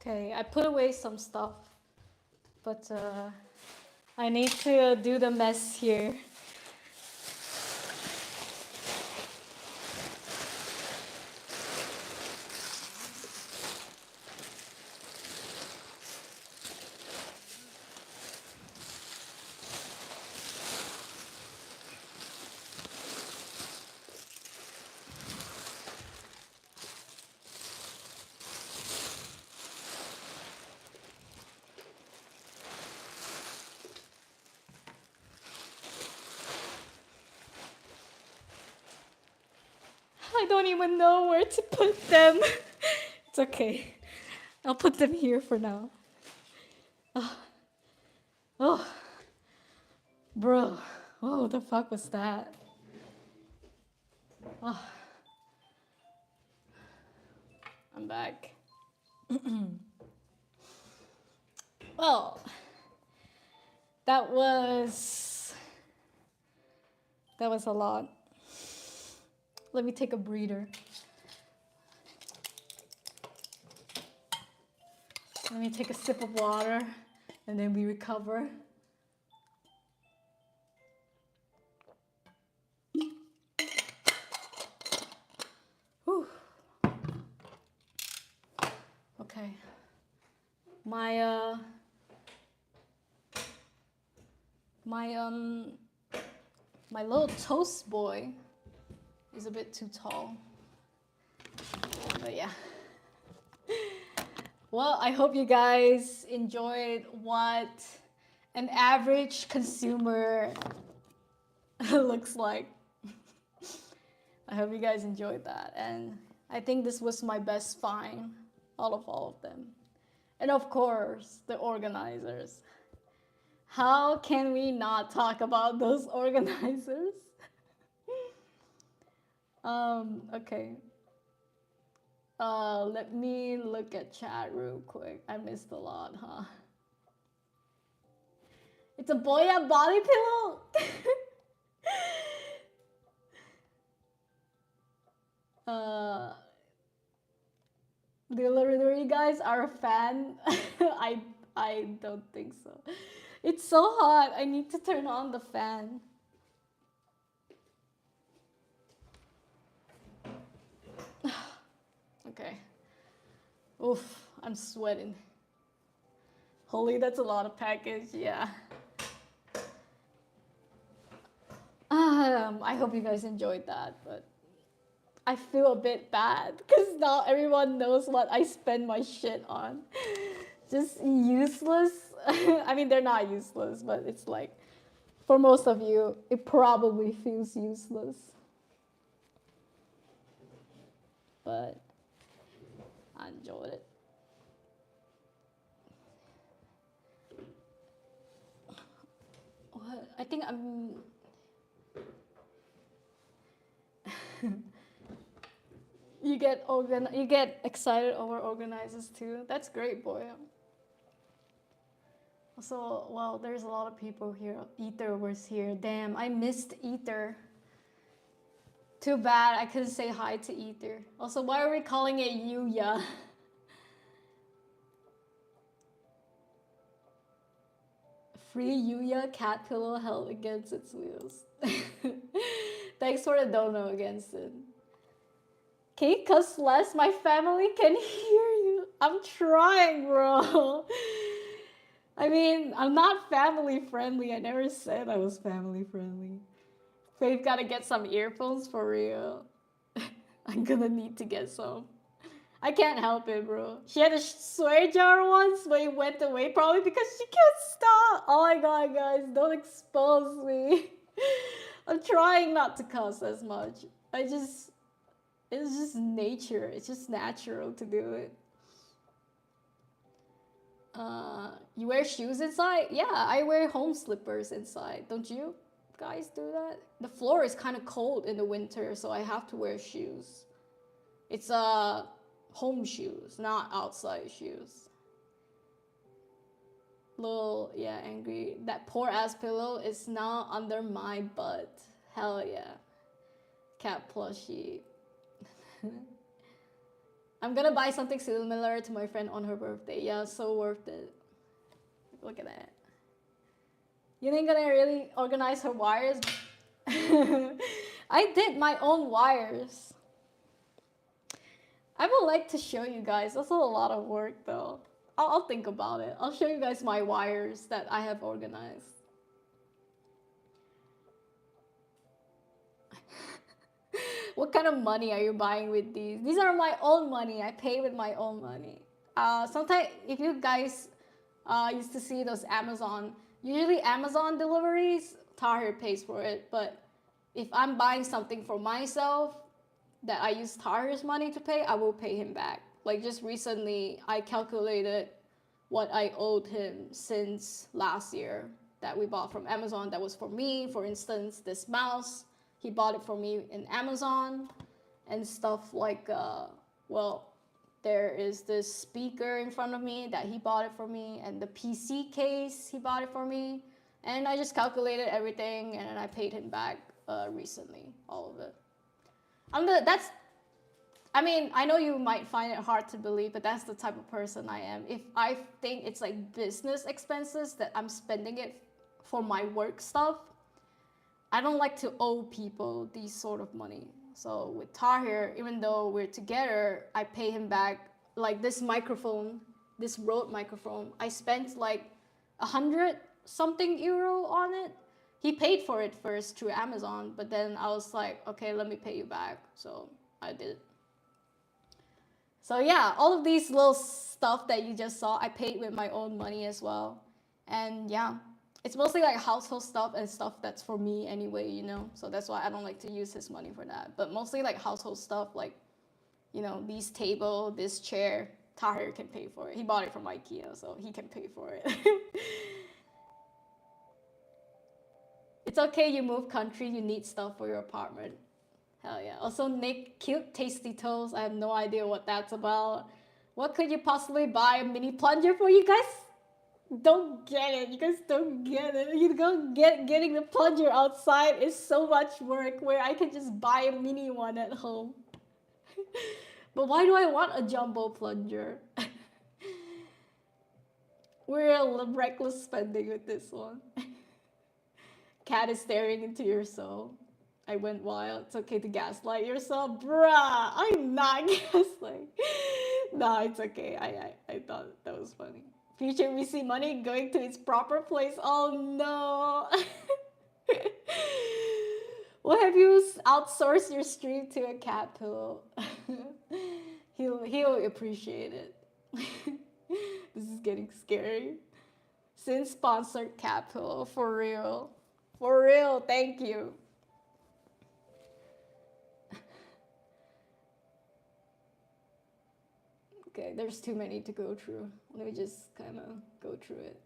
Okay, I put away some stuff, but I need to do the mess here. I don't even know where to put them. It's okay. I'll put them here for now. Oh, oh. Bro. What the fuck was that? Oh. I'm back. Well, that was a lot. Let me take a breather. Let me take a sip of water and then we recover. Whew. Okay. My little toast boy is a bit too tall. But yeah. Well, I hope you guys enjoyed what an average consumer looks like. I hope you guys enjoyed that. And I think this was my best find out of all of them. And of course, the organizers. How can we not talk about those organizers? Okay. Let me look at chat real quick. I missed a lot, huh? It's a Boya body pillow? Delivery guys are a fan? I don't think so. It's so hot. I need to turn on the fan. Okay. Oof, I'm sweating. Holy, that's a lot of package. Yeah. I hope you guys enjoyed that, but I feel a bit bad because now everyone knows what I spend my shit on. Just useless. I mean, they're not useless, but it's like, for most of you, it probably feels useless. But I enjoyed it. What? I think I'm... You get excited over organizers too. That's great, boy. Also, well, there's a lot of people here. Ether was here. Damn, I missed Ether. Too bad I couldn't say hi to Ether. Also, why are we calling it Yuya? Free Yuya cat pillow held against its wheels. Thanks for the dono against it. Can you cuss less? My family can hear you. I'm trying, bro. I mean, I'm not family friendly. I never said I was family friendly. Faith gotta get some earphones for real. I'm gonna need to get some. I can't help it, bro. She had a swear jar once, but it went away probably because she can't stop. Oh my god, guys, don't expose me. I'm trying not to cuss as much. It's just nature. It's just natural to do it. You wear shoes inside? Yeah, I wear home slippers inside. Don't you guys do that? The floor is kind of cold in the winter, so I have to wear shoes. It's home shoes, not outside shoes. Little, yeah, angry. That poor ass pillow is now under my butt. Hell yeah. Cat plushie. I'm gonna buy something similar to my friend on her birthday. Yeah, so worth it. Look at that. You ain't gonna really organize her wires? I did my own wires. I would like to show you guys. That's a lot of work though. I'll think about it. I'll show you guys my wires that I have organized. What kind of money are you buying with these? These are my own money. I pay with my own money. Sometimes if you guys used to see those usually Amazon deliveries, Tahir pays for it. But if I'm buying something for myself, that I use Tahir's money to pay, I will pay him back. Like just recently, I calculated what I owed him since last year that we bought from Amazon. That was for me. For instance, this mouse, he bought it for me in Amazon, and stuff like, well, there is this speaker in front of me that he bought it for me, and the PC case, he bought it for me. And I just calculated everything, and I paid him back recently, all of it. I mean, I know you might find it hard to believe, but that's the type of person I am. If I think it's like business expenses that I'm spending it for my work stuff, I don't like to owe people these sort of money. So with Tahir, even though we're together, I pay him back. Like this microphone, this Rode microphone, I spent like 100 something euro on it. He paid for it first through Amazon, but then I was like, okay, let me pay you back. So I did. So yeah, all of these little stuff that you just saw, I paid with my own money as well. And yeah, it's mostly like household stuff and stuff that's for me anyway, you know? So that's why I don't like to use his money for that. But mostly like household stuff, like, you know, this table, this chair, Tahir can pay for it. He bought it from IKEA, so he can pay for it. It's okay, you move country, you need stuff for your apartment. Hell yeah. Also, Nick, cute tasty toes. I have no idea what that's about. What could you possibly buy a mini plunger for? You guys don't get it. You guys don't get it. You go getting the plunger outside is so much work where I can just buy a mini one at home. But why do I want a jumbo plunger? We're reckless spending with this one. Cat is staring into your soul. I went wild. It's okay to gaslight yourself. Bruh, I'm not gaslighting. Nah, it's okay. I thought that was funny. Future we see money going to its proper place. Oh no. What have you outsourced your stream to a cat pillow? He'll appreciate it. This is getting scary. Since sponsored cat pillow, for real. For real, thank you. Okay, there's too many to go through. Let me just kind of go through it.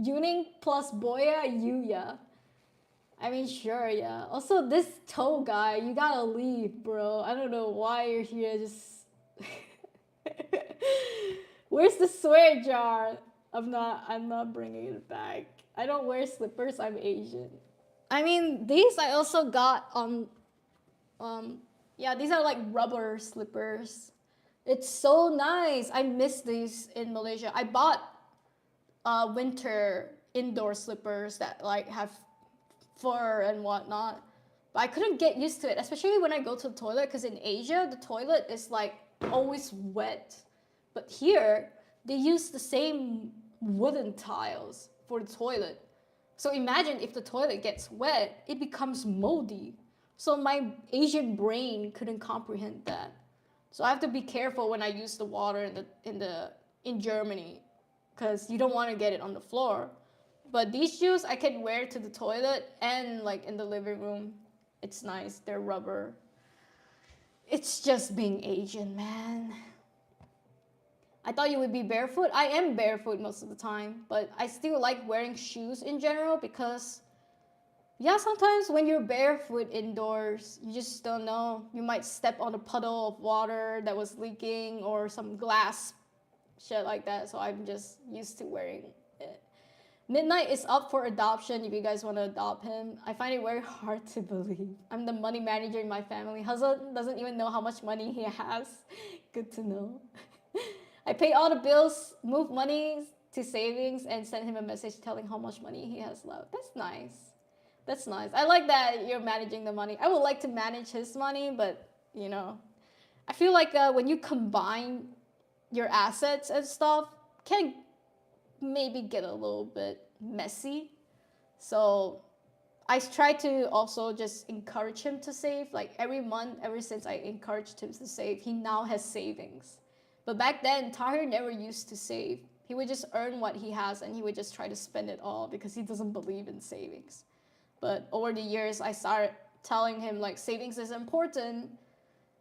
Yuuning plus Boya Yuya. I mean, sure, yeah. Also, this toe guy, you gotta leave, bro. I don't know why you're here. Just where's the swear jar? I'm not bringing it back. I don't wear slippers. I'm Asian. I mean, these I also got on. Yeah, these are like rubber slippers. It's so nice. I miss these in Malaysia. I bought winter indoor slippers that like have fur and whatnot, but I couldn't get used to it, especially when I go to the toilet, because in Asia the toilet is like always wet, but here they use the same wooden tiles for the toilet. So imagine if the toilet gets wet, it becomes moldy. So my Asian brain couldn't comprehend that. So I have to be careful when I use the water in Germany, because you don't want to get it on the floor. But these shoes I can wear to the toilet and like in the living room. It's nice. They're rubber. It's just being Asian, man. I thought you would be barefoot. I am barefoot most of the time, but I still like wearing shoes in general because, yeah, sometimes when you're barefoot indoors, you just don't know. You might step on a puddle of water that was leaking or some glass, shit like that. So I'm just used to wearing it. Midnight is up for adoption if you guys want to adopt him. I find it very hard to believe. I'm the money manager in my family. Husband doesn't even know how much money he has. Good to know. I pay all the bills, move money to savings, and send him a message telling how much money he has left. That's nice. That's nice. I like that you're managing the money. I would like to manage his money, but, you know, I feel like when you combine your assets and stuff, can maybe get a little bit messy. So I try to also just encourage him to save. Like every month, ever since I encouraged him to save, he now has savings. But back then, Tahir never used to save. He would just earn what he has and he would just try to spend it all because he doesn't believe in savings. But over the years, I started telling him like savings is important.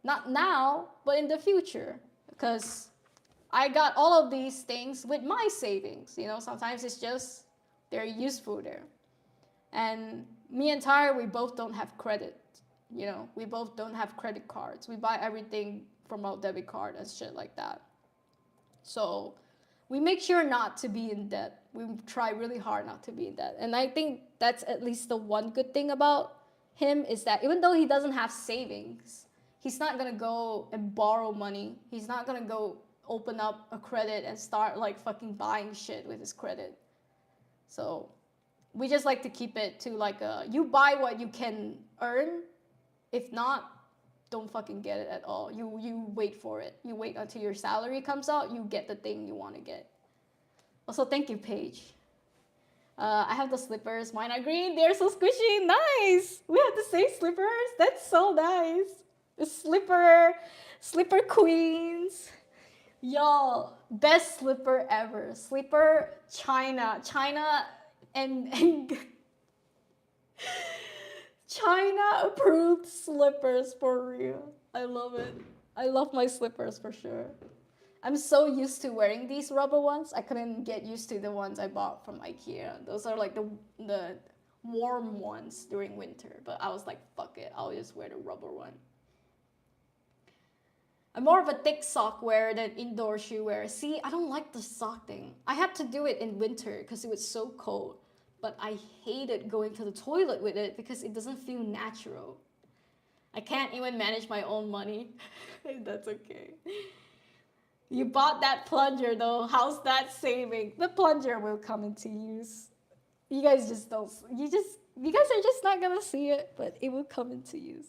Not now, but in the future. Because I got all of these things with my savings. You know, sometimes it's just they're useful there. And me and Tyre, we both don't have credit. You know, we both don't have credit cards. We buy everything from our debit card and shit like that. So we make sure not to be in debt. We try really hard not to be in debt. And I think that's at least the one good thing about him is that even though he doesn't have savings, he's not gonna go and borrow money. He's not gonna go open up a credit and start like fucking buying shit with his credit. So we just like to keep it to like you buy what you can earn. If not, don't fucking get it at all. You wait for it. You wait until your salary comes out. You get the thing you want to get. Also, thank you, Paige. I have the slippers. Mine are green. They're so squishy. Nice. We have the same slippers. That's so nice. The slipper queens. Y'all, best slipper ever. Slipper China and China approved slippers for real. I love it. I love my slippers for sure. I'm so used to wearing these rubber ones. I couldn't get used to the ones I bought from IKEA. Those are like the warm ones during winter. But I was like, fuck it. I'll just wear the rubber one. I'm more of a thick sock wearer than indoor shoe wearer. See, I don't like the sock thing. I had to do it in winter because it was so cold. But I hated going to the toilet with it because it doesn't feel natural. I can't even manage my own money. That's okay. You bought that plunger though. How's that saving? The plunger will come into use. You guys just don't. You guys are just not gonna see it, but it will come into use.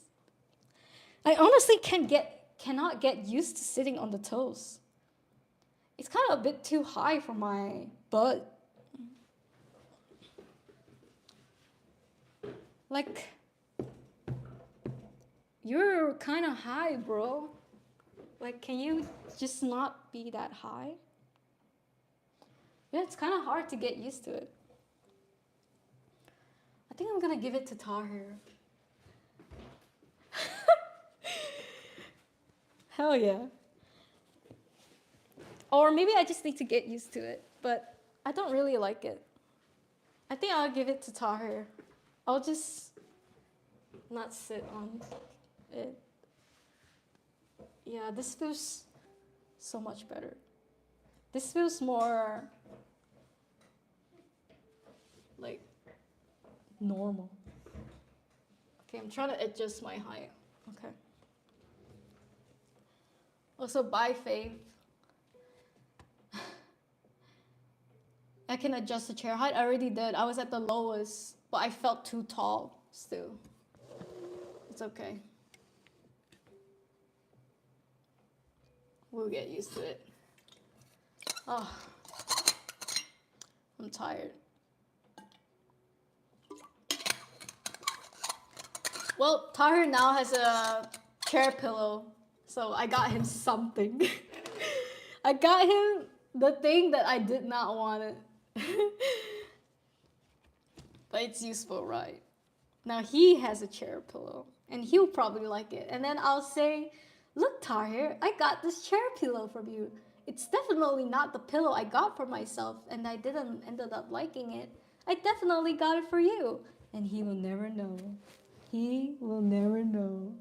I honestly cannot get used to sitting on the toes. It's kind of a bit too high for my butt. Like, you're kind of high, bro. Like, can you just not be that high? Yeah, it's kind of hard to get used to it. I think I'm gonna give it to Tahir. Hell yeah. Or maybe I just need to get used to it, but I don't really like it. I think I'll give it to Tahir. I'll just not sit on it. Yeah, this feels so much better. This feels more like normal. Okay, I'm trying to adjust my height. Okay. Also, bye, Faith. I can adjust the chair height. I already did. I was at the lowest, but I felt too tall still. It's okay. We'll get used to it. Oh, I'm tired. Well, Tahir now has a chair pillow, so I got him something. I got him the thing that I did not want it. But it's useful, right? Now he has a chair pillow, and he'll probably like it. And then I'll say, look, Tahir, I got this chair pillow from you. It's definitely not the pillow I got for myself, and I didn't ended up liking it. I definitely got it for you. And he will never know. He will never know.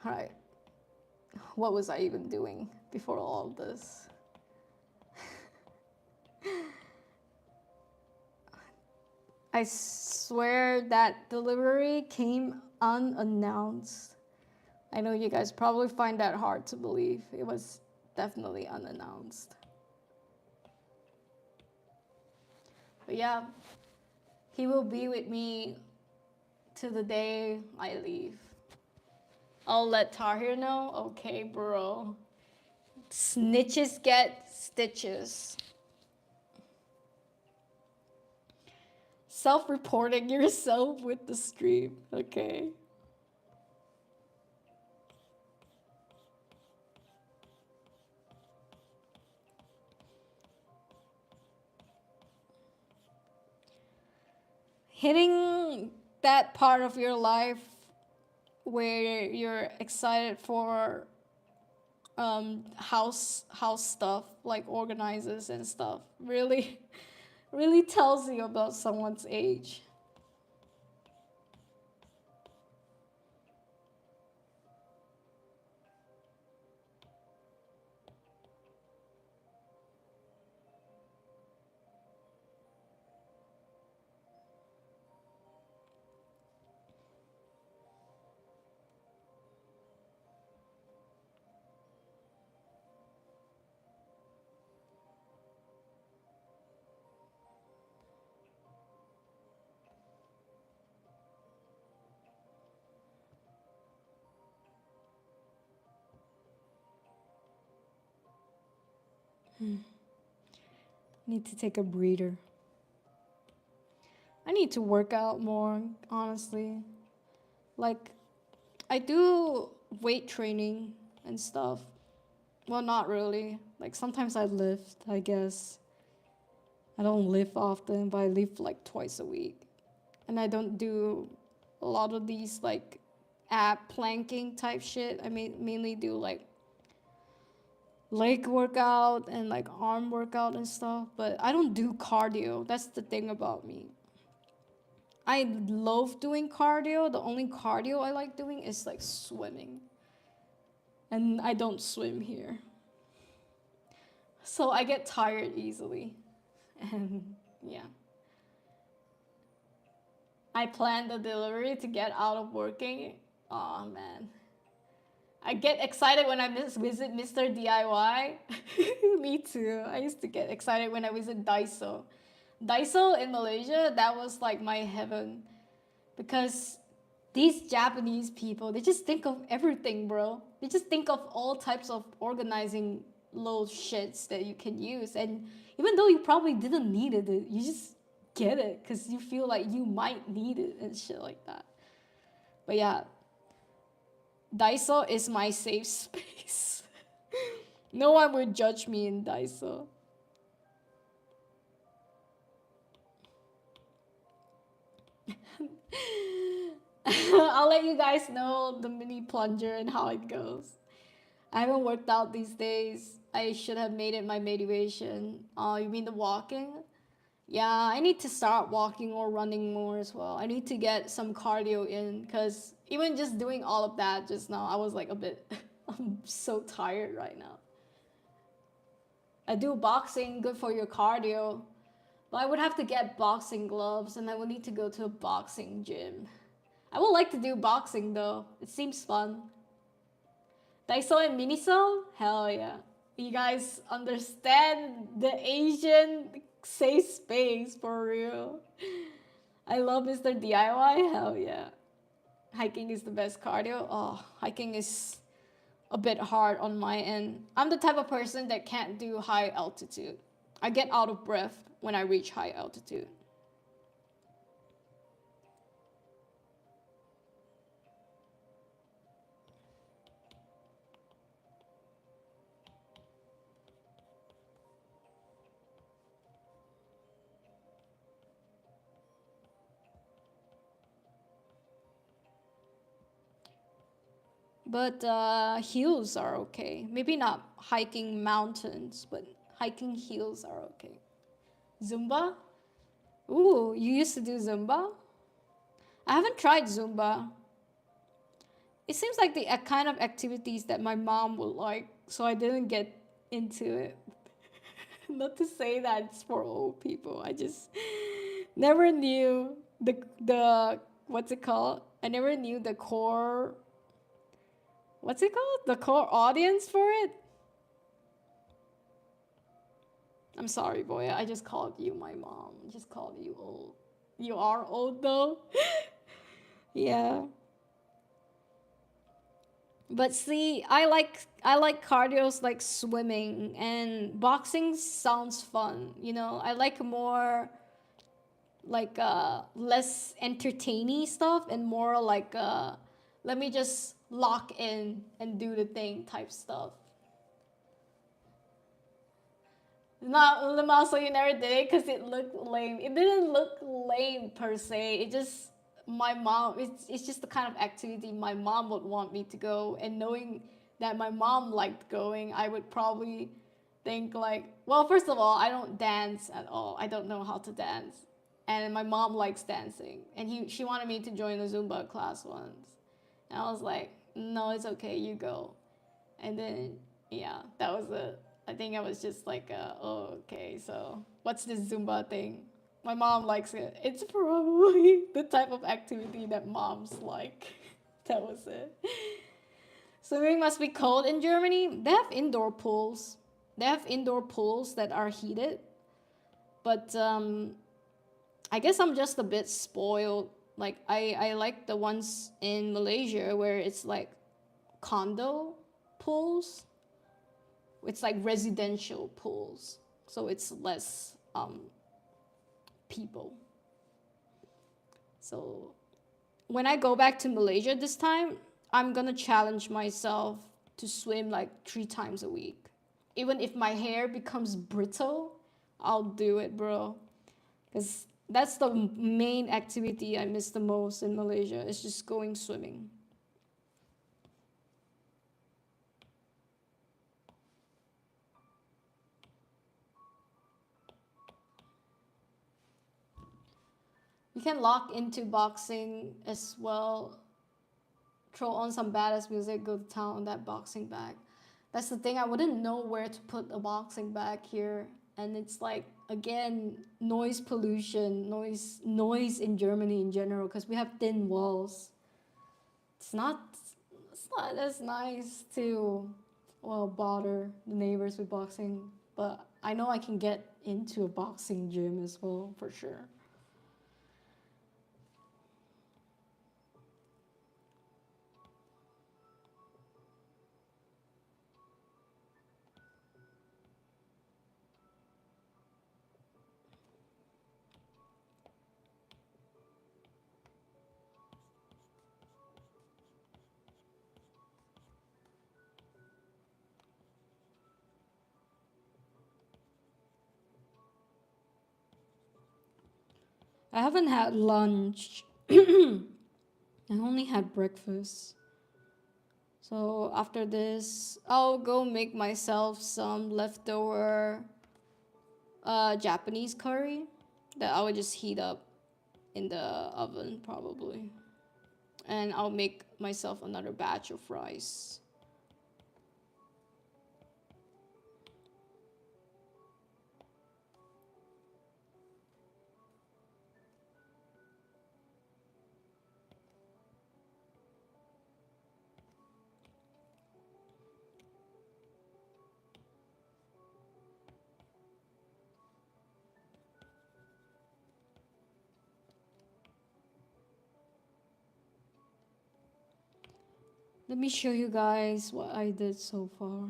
All right. What was I even doing before all of this? I swear that delivery came unannounced. I know you guys probably find that hard to believe. It was definitely unannounced. But yeah, he will be with me to the day I leave. I'll let Tahir know. Okay, bro. Snitches get stitches. Self-reporting yourself with the stream. Okay. Hitting that part of your life where you're excited for house stuff like organizers and stuff really really tells you about someone's age. Need to take a breather. I need to work out more, honestly. Like, I do weight training and stuff. Well, not really. Like, sometimes I lift, I guess. I don't lift often, but I lift like twice a week. And I don't do a lot of these like ab planking type shit. I mainly do like leg workout and like arm workout and stuff, but I don't do cardio. That's the thing about me. I love doing cardio. The only cardio I like doing is like swimming. And I don't swim here. So I get tired easily. And yeah. I planned the delivery to get out of working. Oh man. I get excited when I visit Mr. DIY. Me too. I used to get excited when I visit Daiso. Daiso in Malaysia, that was like my heaven. Because these Japanese people, they just think of everything, bro. They just think of all types of organizing little shits that you can use. And even though you probably didn't need it, you just get it because you feel like you might need it and shit like that. But yeah, Daiso is my safe space. No one would judge me in Daiso. I'll let you guys know the mini plunger and how it goes. I haven't worked out these days. I should have made it my motivation. Oh, you mean the walking? Yeah, I need to start walking or running more as well. I need to get some cardio in because even just doing all of that just now, I was like a bit, I'm so tired right now. I do boxing, good for your cardio. But I would have to get boxing gloves and I would need to go to a boxing gym. I would like to do boxing though. It seems fun. Daiso and Miniso? Hell yeah. You guys understand the Asian safe space for real. I love Mr. DIY. Hell yeah. Hiking is the best cardio. Oh, hiking is a bit hard on my end. I'm the type of person that can't do high altitude. I get out of breath when I reach high altitude. But hills are okay. Maybe not hiking mountains, but hiking hills are okay. Zumba? Ooh, you used to do Zumba? I haven't tried Zumba. It seems like the kind of activities that my mom would like, so I didn't get into it. Not to say that it's for old people. I just never knew the what's it called? I never knew the core what's it called? The core audience for it? I'm sorry, boy. I just called you my mom. I just called you old. You are old though. Yeah. But see, I like cardios like swimming and boxing sounds fun. You know, I like more like less entertaining stuff and more like let me just lock in and do the thing type stuff. Not the muscle you never did it because it looked lame. It didn't look lame per se. It just my mom, it's just the kind of activity my mom would want me to go, and knowing that my mom liked going, I would probably think like, well, first of all, I don't dance at all. I don't know how to dance. And my mom likes dancing, and she wanted me to join a Zumba class once. And I was like, no, it's okay, you go. And then, yeah, that was it. I think I was just like, oh, okay, so what's this Zumba thing? My mom likes it. It's probably the type of activity that moms like. That was it. Swimming must be cold in Germany. They have indoor pools. They have indoor pools that are heated. But I guess I'm just a bit spoiled. Like, I like the ones in Malaysia where it's like condo pools. It's like residential pools. So it's less people. So when I go back to Malaysia this time, I'm gonna challenge myself to swim like 3 times a week. Even if my hair becomes brittle, I'll do it, bro. Because that's the main activity I miss the most in Malaysia. It's just going swimming. You can lock into boxing as well. Throw on some badass music, go to town on that boxing bag. That's the thing, I wouldn't know where to put a boxing bag here. And it's like, again, noise pollution, noise in Germany in general, because we have thin walls. It's not it's not as nice to, well, bother the neighbors with boxing. But I know I can get into a boxing gym as well, for sure. I haven't had lunch. I only had breakfast. So after this, I'll go make myself some leftover Japanese curry that I would just heat up in the oven probably. And I'll make myself another batch of rice. Let me show you guys what I did so far.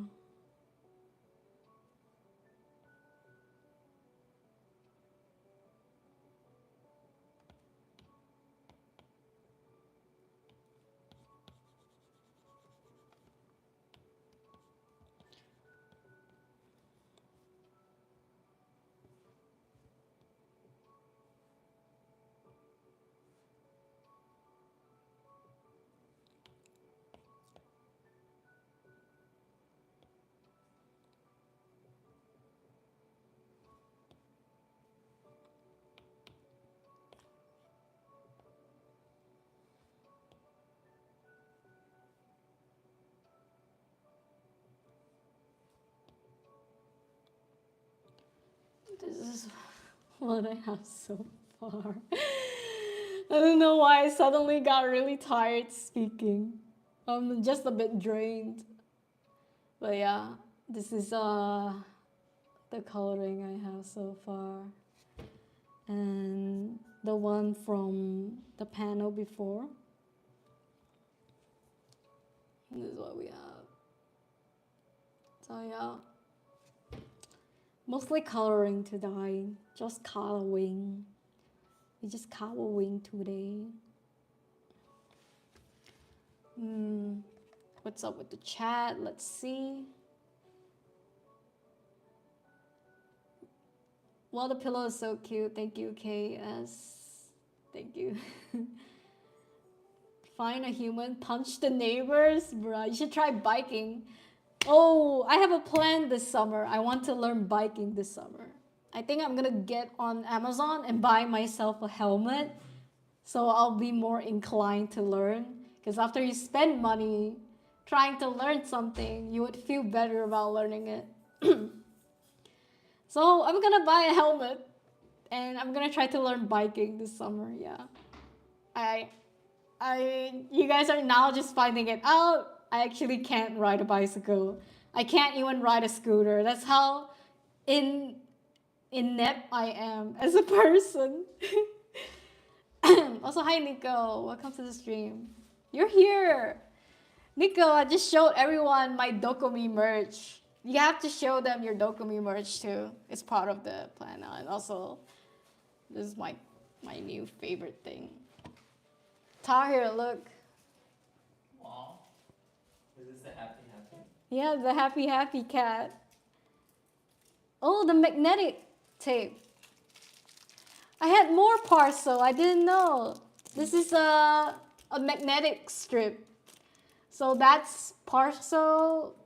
This is what I have so far. I don't know why I suddenly got really tired speaking. I'm just a bit drained. But yeah, this is the coloring I have so far. And the one from the panel before. This is what we have. So yeah, mostly coloring today, just coloring. We just coloring today. What's up with the chat? Let's see. Well, the pillow is so cute. Thank you, KS. Thank you. Find a human, punch the neighbors. Bruh, you should try biking. Oh, I have a plan this summer. I want to learn biking this summer. I think I'm gonna get on Amazon and buy myself a helmet so I'll be more inclined to learn. Because after you spend money trying to learn something, you would feel better about learning it. So I'm gonna buy a helmet and I'm gonna try to learn biking this summer. Yeah, I, you guys are now just finding it out. I actually can't ride a bicycle. I can't even ride a scooter. That's how in inept I am as a person. Also, hi Nico, welcome to the stream. You're here. Nico, I just showed everyone my Dokumi merch. You have to show them your Dokumi merch too. It's part of the plan now. And also, this is my new favorite thing. Tahir, look. Wow. Is this the happy happy? Yeah, the happy cat. Oh, the magnetic tape. I had more parts though, I didn't know. This is a magnetic strip. So that's parcel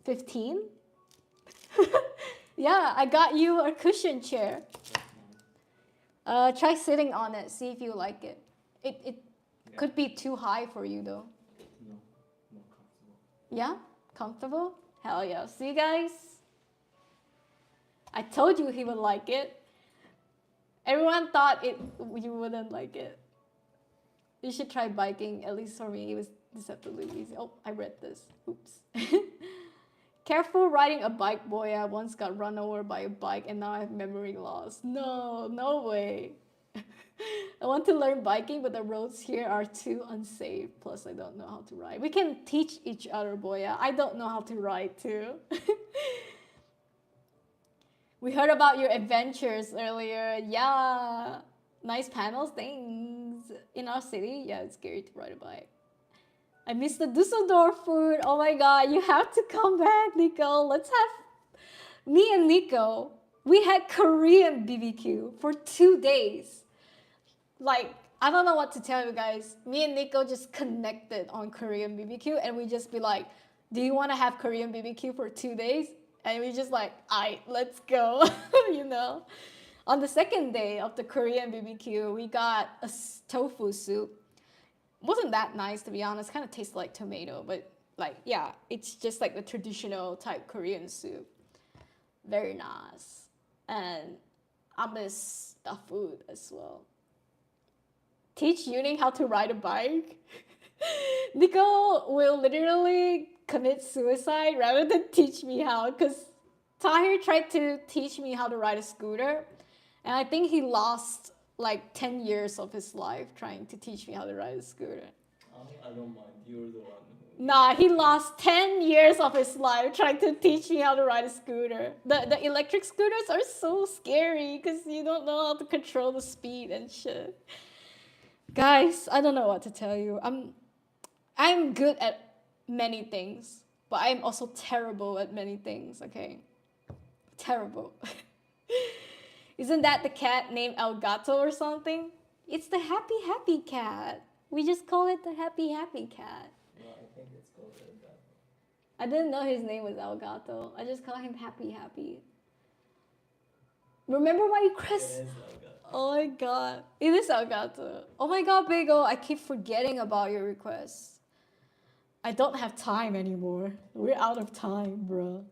15. Yeah, I got you a cushion chair. Try sitting on it, see if you like it. It could be too high for you though. No, more comfortable. Yeah? Comfortable? Hell yeah. See guys? I told you he would like it. Everyone thought you wouldn't like it. You should try biking, at least for me. It was deceptively easy. Oh, I read this. Oops. Careful riding a bike, boy. I once got run over by a bike and now I have memory loss. No way. I want to learn biking, but the roads here are too unsafe. Plus, I don't know how to ride. We can teach each other, boy. I don't know how to ride too. We heard about your adventures earlier. Yeah. Nice panels, things. In our city, yeah, it's scary to ride a bike. I miss the Dusseldorf food. Oh my god, you have to come back, Nico. Let's have... Me and Nico, we had Korean BBQ for 2 days. Like, I don't know what to tell you guys. Me and Nico just connected on Korean BBQ and we just be like, do you want to have Korean BBQ for 2 days? And we just like, alright, let's go, you know. On the second day of the Korean BBQ, we got a tofu soup. Wasn't that nice, to be honest. Kind of tasted like tomato, but like, yeah, it's just like the traditional type Korean soup. Very nice. And I miss the food as well. Teach Yuning how to ride a bike. Nico will literally commit suicide rather than teach me how, because Tahir tried to teach me how to ride a scooter, and I think he lost like 10 years of his life trying to teach me how to ride a scooter. I don't mind. You're the one who... Nah, he lost 10 years of his life trying to teach me how to ride a scooter. The electric scooters are so scary because you don't know how to control the speed and shit. Guys, I don't know what to tell you. I'm good at many things, but I'm also terrible at many things, okay? Terrible. Isn't that the cat named El Gato or something? It's the happy cat. We just call it the happy cat. No, I think it's called El Gato. I didn't know his name was El Gato. I just call him happy. Remember my request? It is El Gato. Oh my god. It is El Gato. Oh my god, Bagel. I keep forgetting about your request. I don't have time anymore. We're out of time, bro.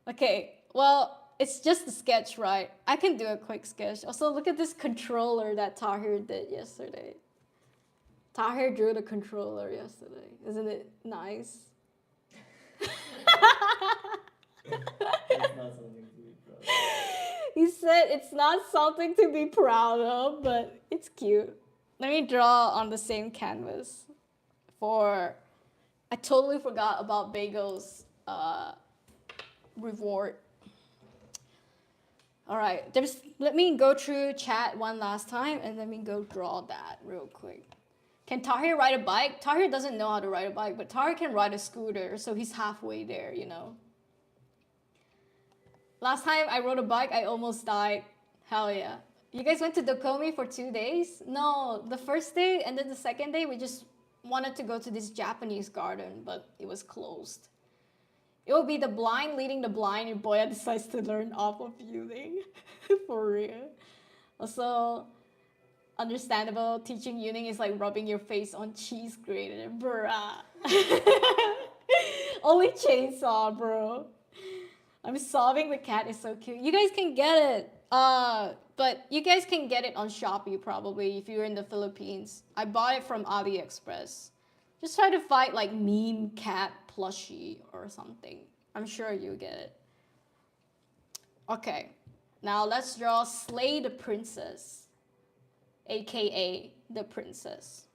Okay, well, it's just a sketch, right? I can do a quick sketch. Also, look at this controller that Tahir did yesterday. Tahir drew the controller yesterday. Isn't it nice? It's not something to be proud of. He said it's not something to be proud of, but it's cute. Let me draw on the same canvas for... I totally forgot about Bagel's reward. All right, let me go through chat one last time and let me go draw that real quick. Can Tahir ride a bike? Tahir doesn't know how to ride a bike, but Tahir can ride a scooter, so he's halfway there, you know. Last time I rode a bike, I almost died. Hell yeah. You guys went to Dokomi for 2 days? No, the first day and then the second day we just wanted to go to this Japanese garden, but it was closed. It will be the blind leading the blind, and Boya decides to learn off of yuuning. For real. Also, understandable, teaching yuuning is like rubbing your face on cheese grater, bruh. Only chainsaw, bro. I'm solving the cat is so cute. You guys can get it. But you guys can get it on Shopee probably if you're in the Philippines. I bought it from AliExpress. Just try to find like meme cat plushie or something. I'm sure you'll get it. Okay, now let's draw Slay the Princess, aka the princess.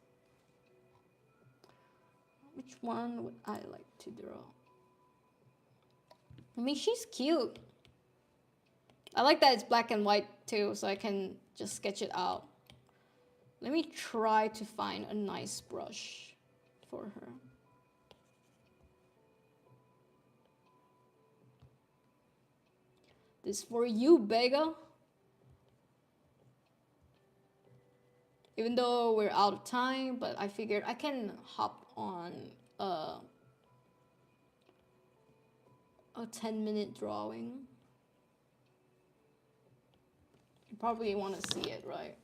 Which one would I like to draw? I mean, she's cute. I like that it's black and white too, so I can just sketch it out. Let me try to find a nice brush for her. This for you, Bega. Even though we're out of time, but I figured I can hop on a 10-minute drawing. You probably want to see it, right?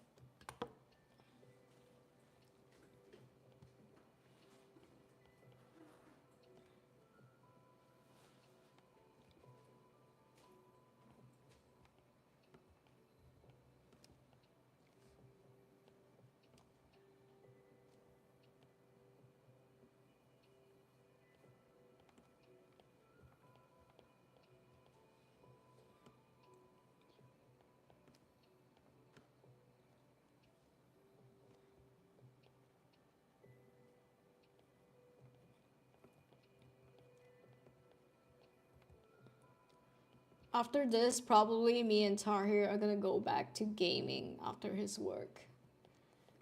After this, probably me and Tahir are gonna go back to gaming after his work.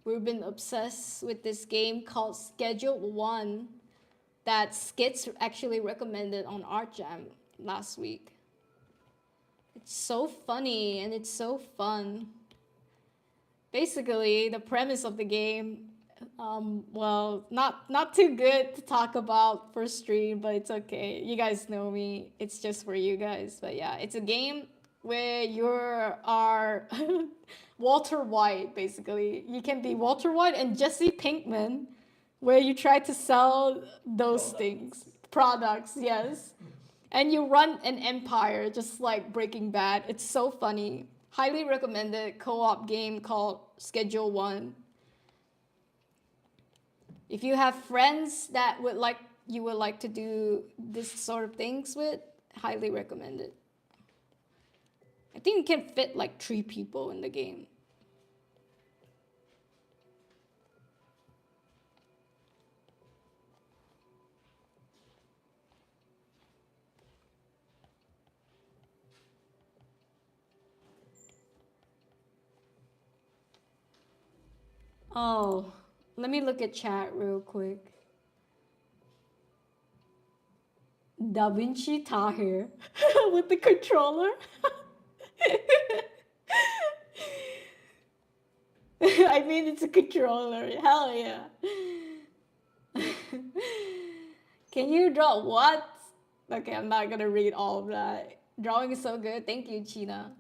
We've been obsessed with this game called Schedule 1 that Skits actually recommended on Art Jam last week. It's so funny and it's so fun. Basically, the premise of the game, well, not too good to talk about for stream, but it's okay. You guys know me. It's just for you guys. But yeah, it's a game where you are Walter White, basically. You can be Walter White and Jesse Pinkman, where you try to sell those things. Products, yes. And you run an empire, just like Breaking Bad. It's so funny. Highly recommended co-op game called Schedule 1. If you have friends that you would like to do this sort of things with, highly recommend it. I think you can fit like 3 people in the game. Oh, let me look at chat real quick. Da Vinci Tahir with the controller. I mean, it's a controller. Hell yeah. Can you draw what? Okay, I'm not gonna read all of that. Drawing is so good. Thank you, China.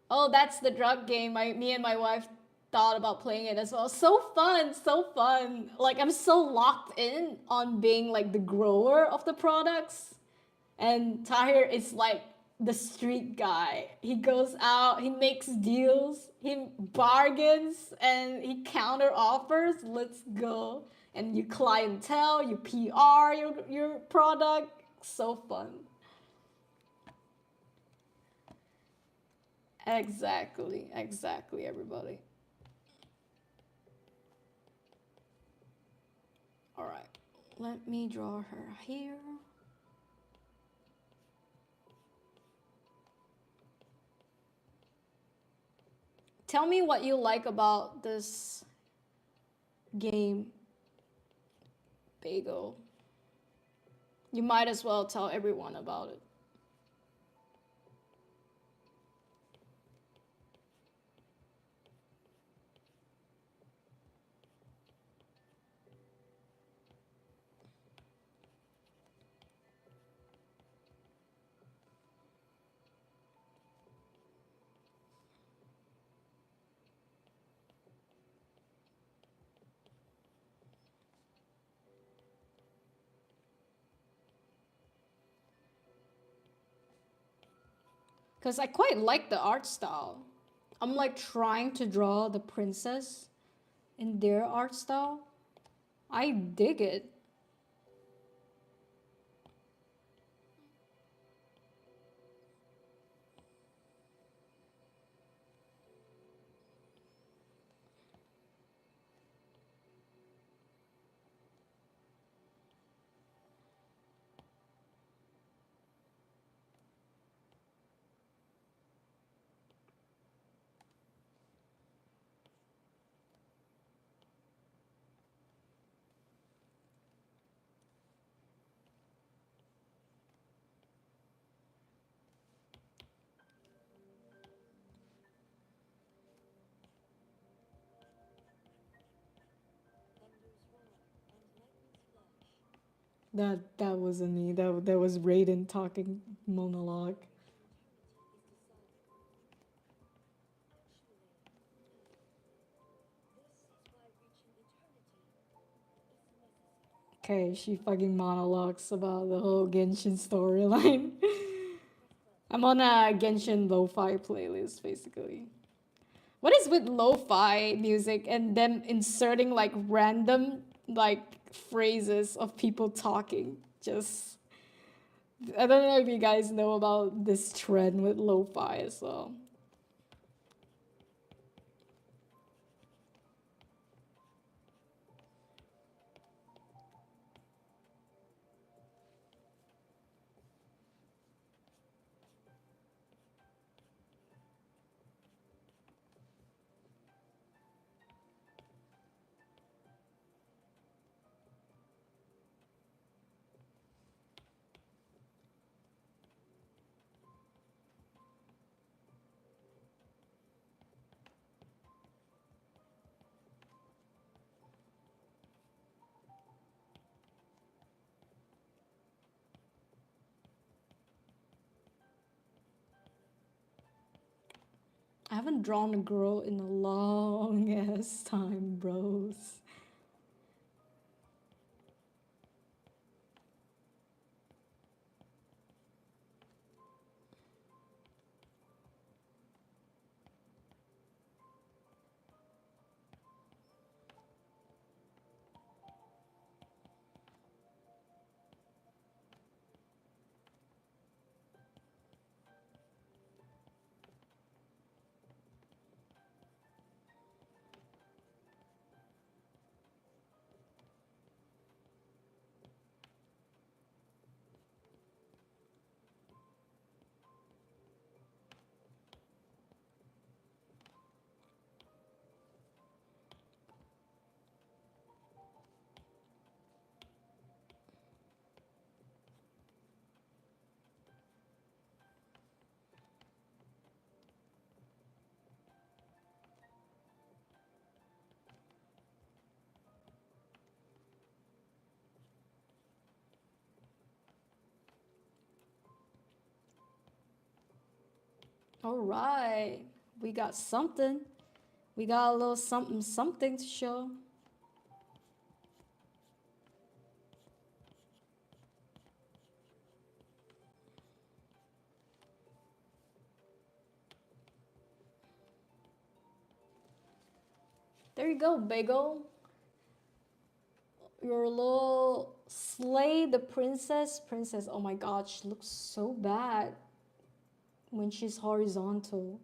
Oh, that's the drug game. Me and my wife thought about playing it as well. So fun, so fun. Like I'm so locked in on being like the grower of the products. And Tahir is like the street guy. He goes out, he makes deals, he bargains, and he counter offers. Let's go. And you clientele, you PR your product. So fun. Exactly, everybody. All right, let me draw her here. Tell me what you like about this game, Bagel. You might as well tell everyone about it. Because I quite like the art style. I'm like trying to draw the princess in their art style. I dig it. That wasn't me. That was Raiden talking monologue. Okay, she fucking monologues about the whole Genshin storyline. I'm on a Genshin lo-fi playlist basically. What is with lo-fi music and them inserting like random like phrases of people talking? Just I don't know if you guys know about this trend with lo-fi as well. I haven't drawn a girl in a long ass time, bros. All right, we got something. We got a little something, something to show. There you go, Bagel. Your little slay the princess. Princess, oh my god, she looks so bad when she's horizontal.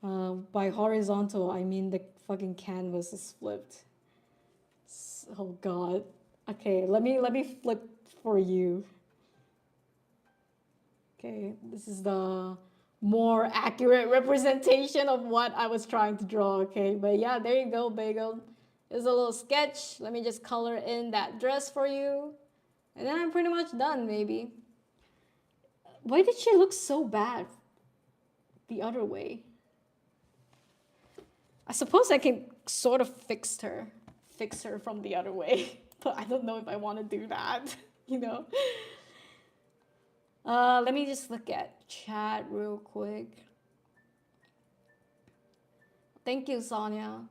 By horizontal, I mean the fucking canvas is flipped. Oh god. Okay, let me flip for you. Okay, this is the more accurate representation of what I was trying to draw. Okay, but yeah, there you go, Bagel. There's a little sketch. Let me just color in that dress for you, and then I'm pretty much done. Maybe. Why did she look so bad the other way? I suppose I can sort of fix her from the other way, but I don't know if I want to do that. You know. Let me just look at chat real quick. Thank you, Sonia.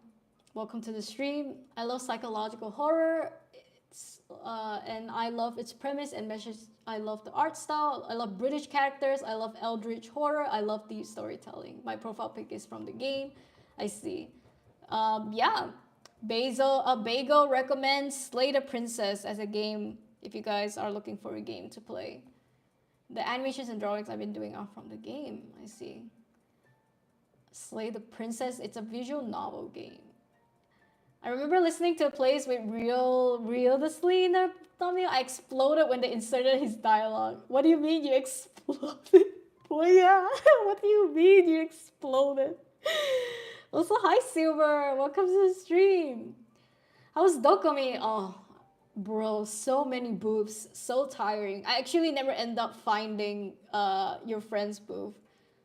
Welcome to the stream. I love psychological horror. And I love its premise and message. I love the art style. I love British characters. I love eldritch horror. I love the storytelling. My profile pic is from the game. I see. Yeah, Bago recommends Slay the Princess as a game if you guys are looking for a game to play. The animations and drawings I've been doing are from the game. I see. Slay the Princess. It's a visual novel game. I remember listening to a place with realistly in their thumbnail. I exploded when they inserted his dialogue. What do you mean you exploded? Boy, yeah. What do you mean you exploded? Also, hi Silver. Welcome to the stream. How's Dokumi? Oh, bro, so many booths. So tiring. I actually never end up finding your friend's booth.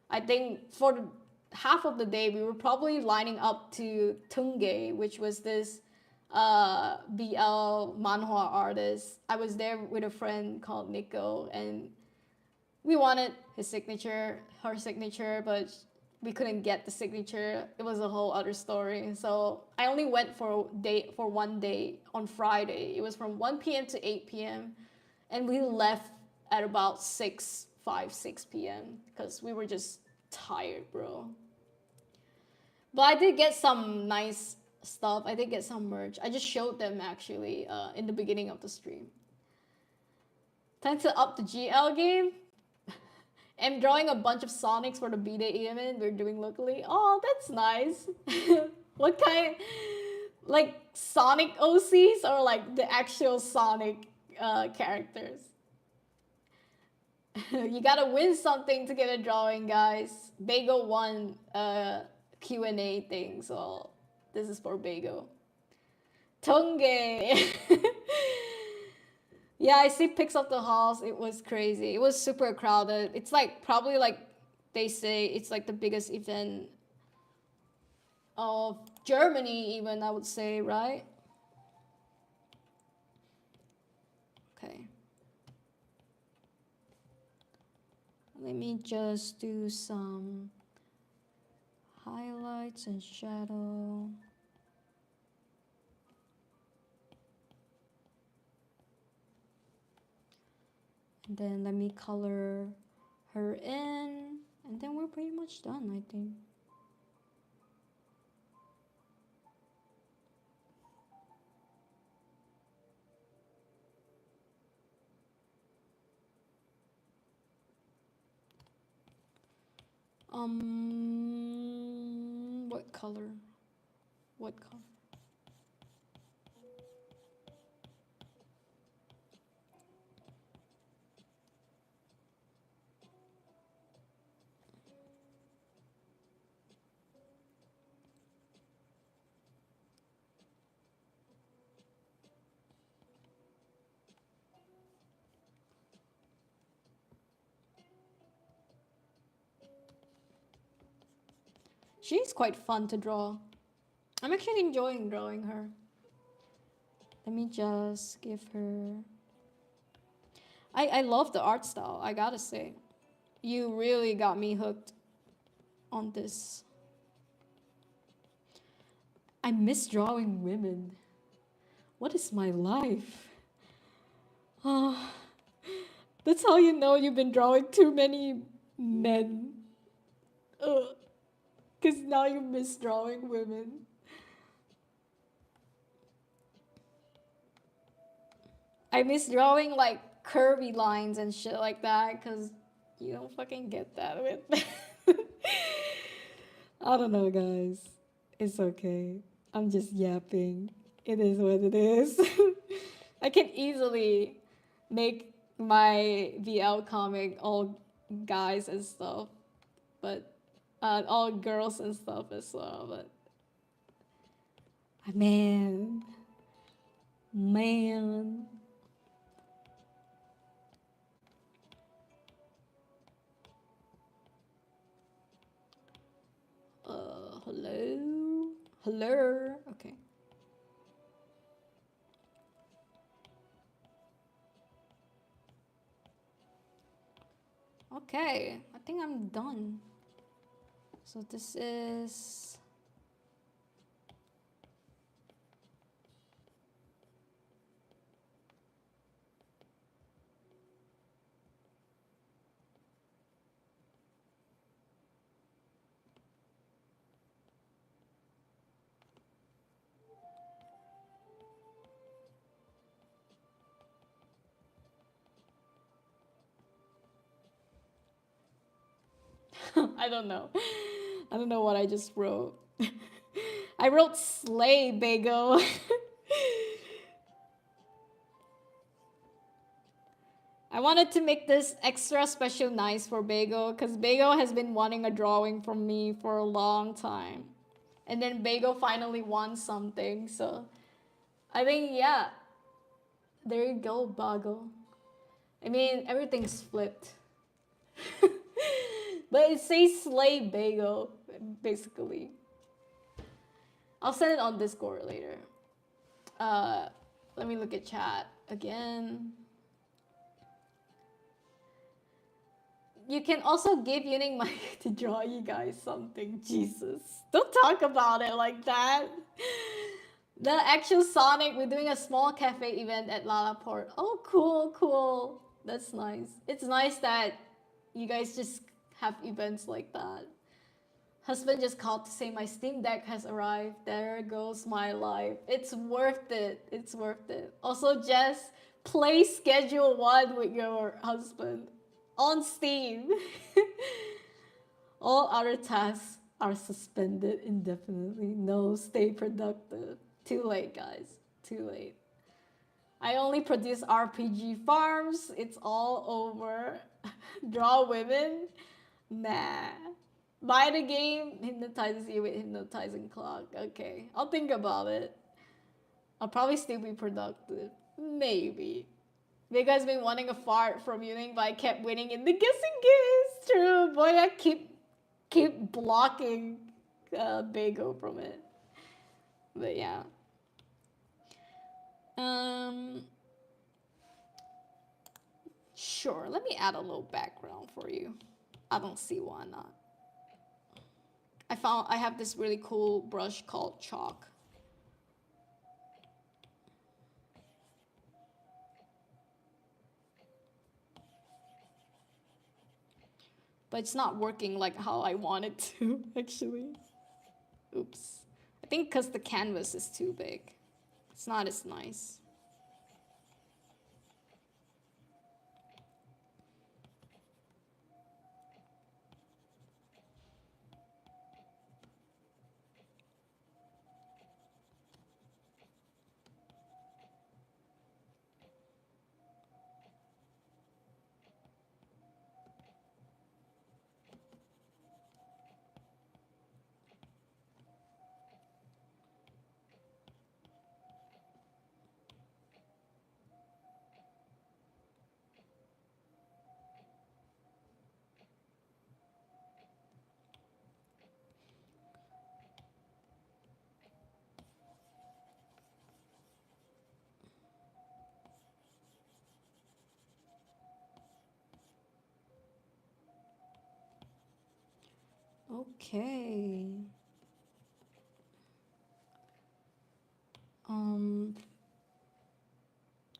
I think for half of the day we were probably lining up to Tunge, which was this BL manhwa artist. I was there with a friend called Nico, and we wanted his signature, her signature, but we couldn't get the signature. It was a whole other story. So I only went for one day on Friday. It was from 1 p.m. to 8 p.m. and we left at about 6 p.m. because we were just tired, bro. But I did get some nice stuff. I did get some merch. I just showed them actually in the beginning of the stream. Time to up the GL game. I'm drawing a bunch of Sonics for the B-Day event we're doing locally. Oh, that's nice. What kind? Like Sonic OCs or like the actual Sonic characters? You gotta win something to get a drawing, guys. Bago won Q&A thing, so this is for Bago. Tonge! Yeah, I see pics of the halls. It was crazy. It was super crowded. It's like probably like they say it's like the biggest event of Germany, even I would say, right? Okay. Let me just do some highlights and shadow. And then let me color her in. And then we're pretty much done, I think. What color? What color? She's quite fun to draw. I'm actually enjoying drawing her. Let me just give her... I love the art style, I gotta say. You really got me hooked on this. I miss drawing women. What is my life? Oh, that's how you know you've been drawing too many men. Because now you miss drawing women. I miss drawing like curvy lines and shit like that because you don't fucking get that with. I don't know, guys. It's okay. I'm just yapping. It is what it is. I can easily make my VL comic all guys and stuff, but all girls and stuff as well. But man. Hello. Okay. Okay, I think I'm done. So this is... I don't know. I don't know what I just wrote. I wrote slay bagel. I wanted to make this extra special nice for Bagel because Bagel has been wanting a drawing from me for a long time. And then Bagel finally won something, so I think, yeah, there you go, Bagel. I mean, everything's flipped. But it says Slay Bagel, basically. I'll send it on Discord later. Let me look at chat again. You can also give Yuning money to draw you guys something. Jesus. Don't talk about it like that. The actual Sonic, we're doing a small cafe event at Lalaport. Oh, cool, cool. That's nice. It's nice that you guys just have events like that. Husband just called to say my Steam Deck has arrived. There goes my life. It's worth it. It's worth it. Also, Jess, play Schedule 1 with your husband on Steam. All other tasks are suspended indefinitely. No, stay productive. Too late, guys. Too late. I only produce RPG farms. It's all over. Draw women? Nah. Buy the game, hypnotizes you with hypnotizing clock. Okay, I'll think about it. I'll probably still be productive. Maybe. Big guy's been wanting a fart from Yuning, but I kept winning in the guessing game. It's true. Boy, I keep blocking Bago from it. But yeah. Sure. Let me add a little background for you. I don't see why not. I have this really cool brush called Chalk. But it's not working like how I want it to, actually. Oops. I think because the canvas is too big. It's not as nice. Okay.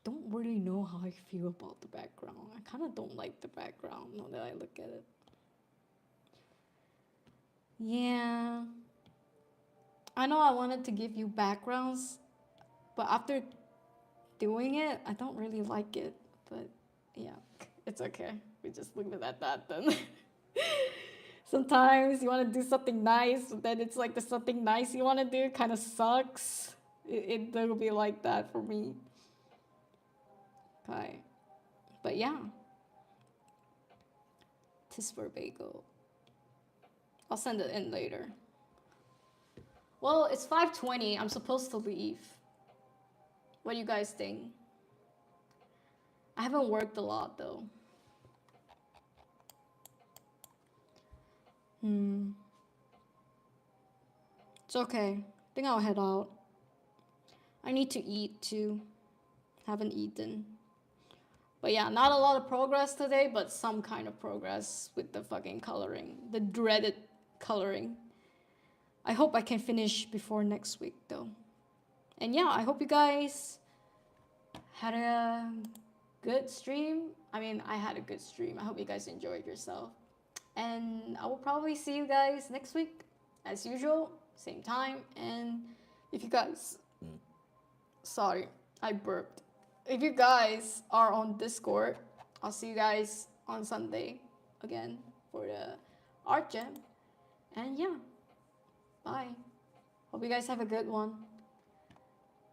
Don't really know how I feel about the background. I kind of don't like the background now that I look at it. Yeah. I know I wanted to give you backgrounds, but after doing it, I don't really like it. But yeah, it's okay. We just leave it at that then. Sometimes you want to do something nice, but then it's like the something nice you want to do kind of sucks. It'll be like that for me. Okay. But yeah. Tis for bagel. I'll send it in later. Well, it's 5:20. I'm supposed to leave. What do you guys think? I haven't worked a lot though. It's okay. I think I'll head out. I need to eat too. Haven't eaten. But yeah, not a lot of progress today, but some kind of progress with the fucking coloring. The dreaded coloring. I hope I can finish before next week though. And yeah, I hope you guys had a good stream. I mean, I had a good stream. I hope you guys enjoyed yourself. And I will probably see you guys next week as usual, same time. And if you guys, sorry, I burped. If you guys are on Discord, I'll see you guys on Sunday again for the art gem. And yeah, bye. Hope you guys have a good one.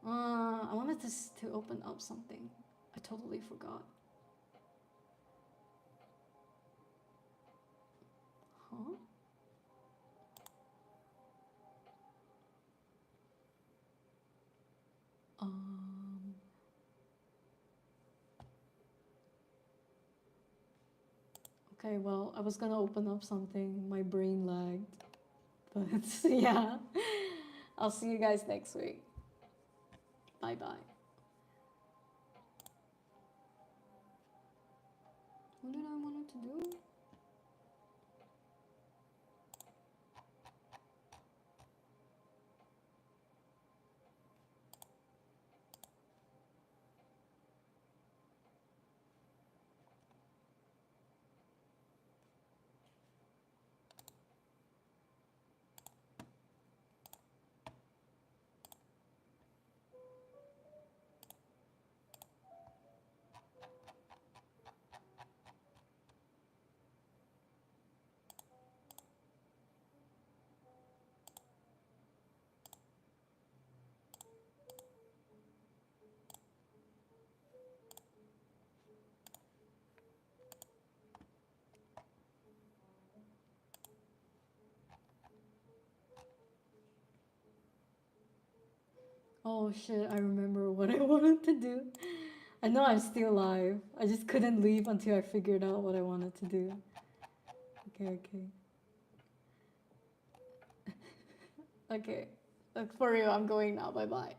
I wanted to open up something. I totally forgot. Huh? Um. Okay, well, I was gonna open up something. My brain lagged. But yeah, I'll see you guys next week. Bye bye. What did I want to do? Oh shit, I remember what I wanted to do. I know I'm still alive. I just couldn't leave until I figured out what I wanted to do. Okay, okay. Okay. For real, I'm going now. Bye bye.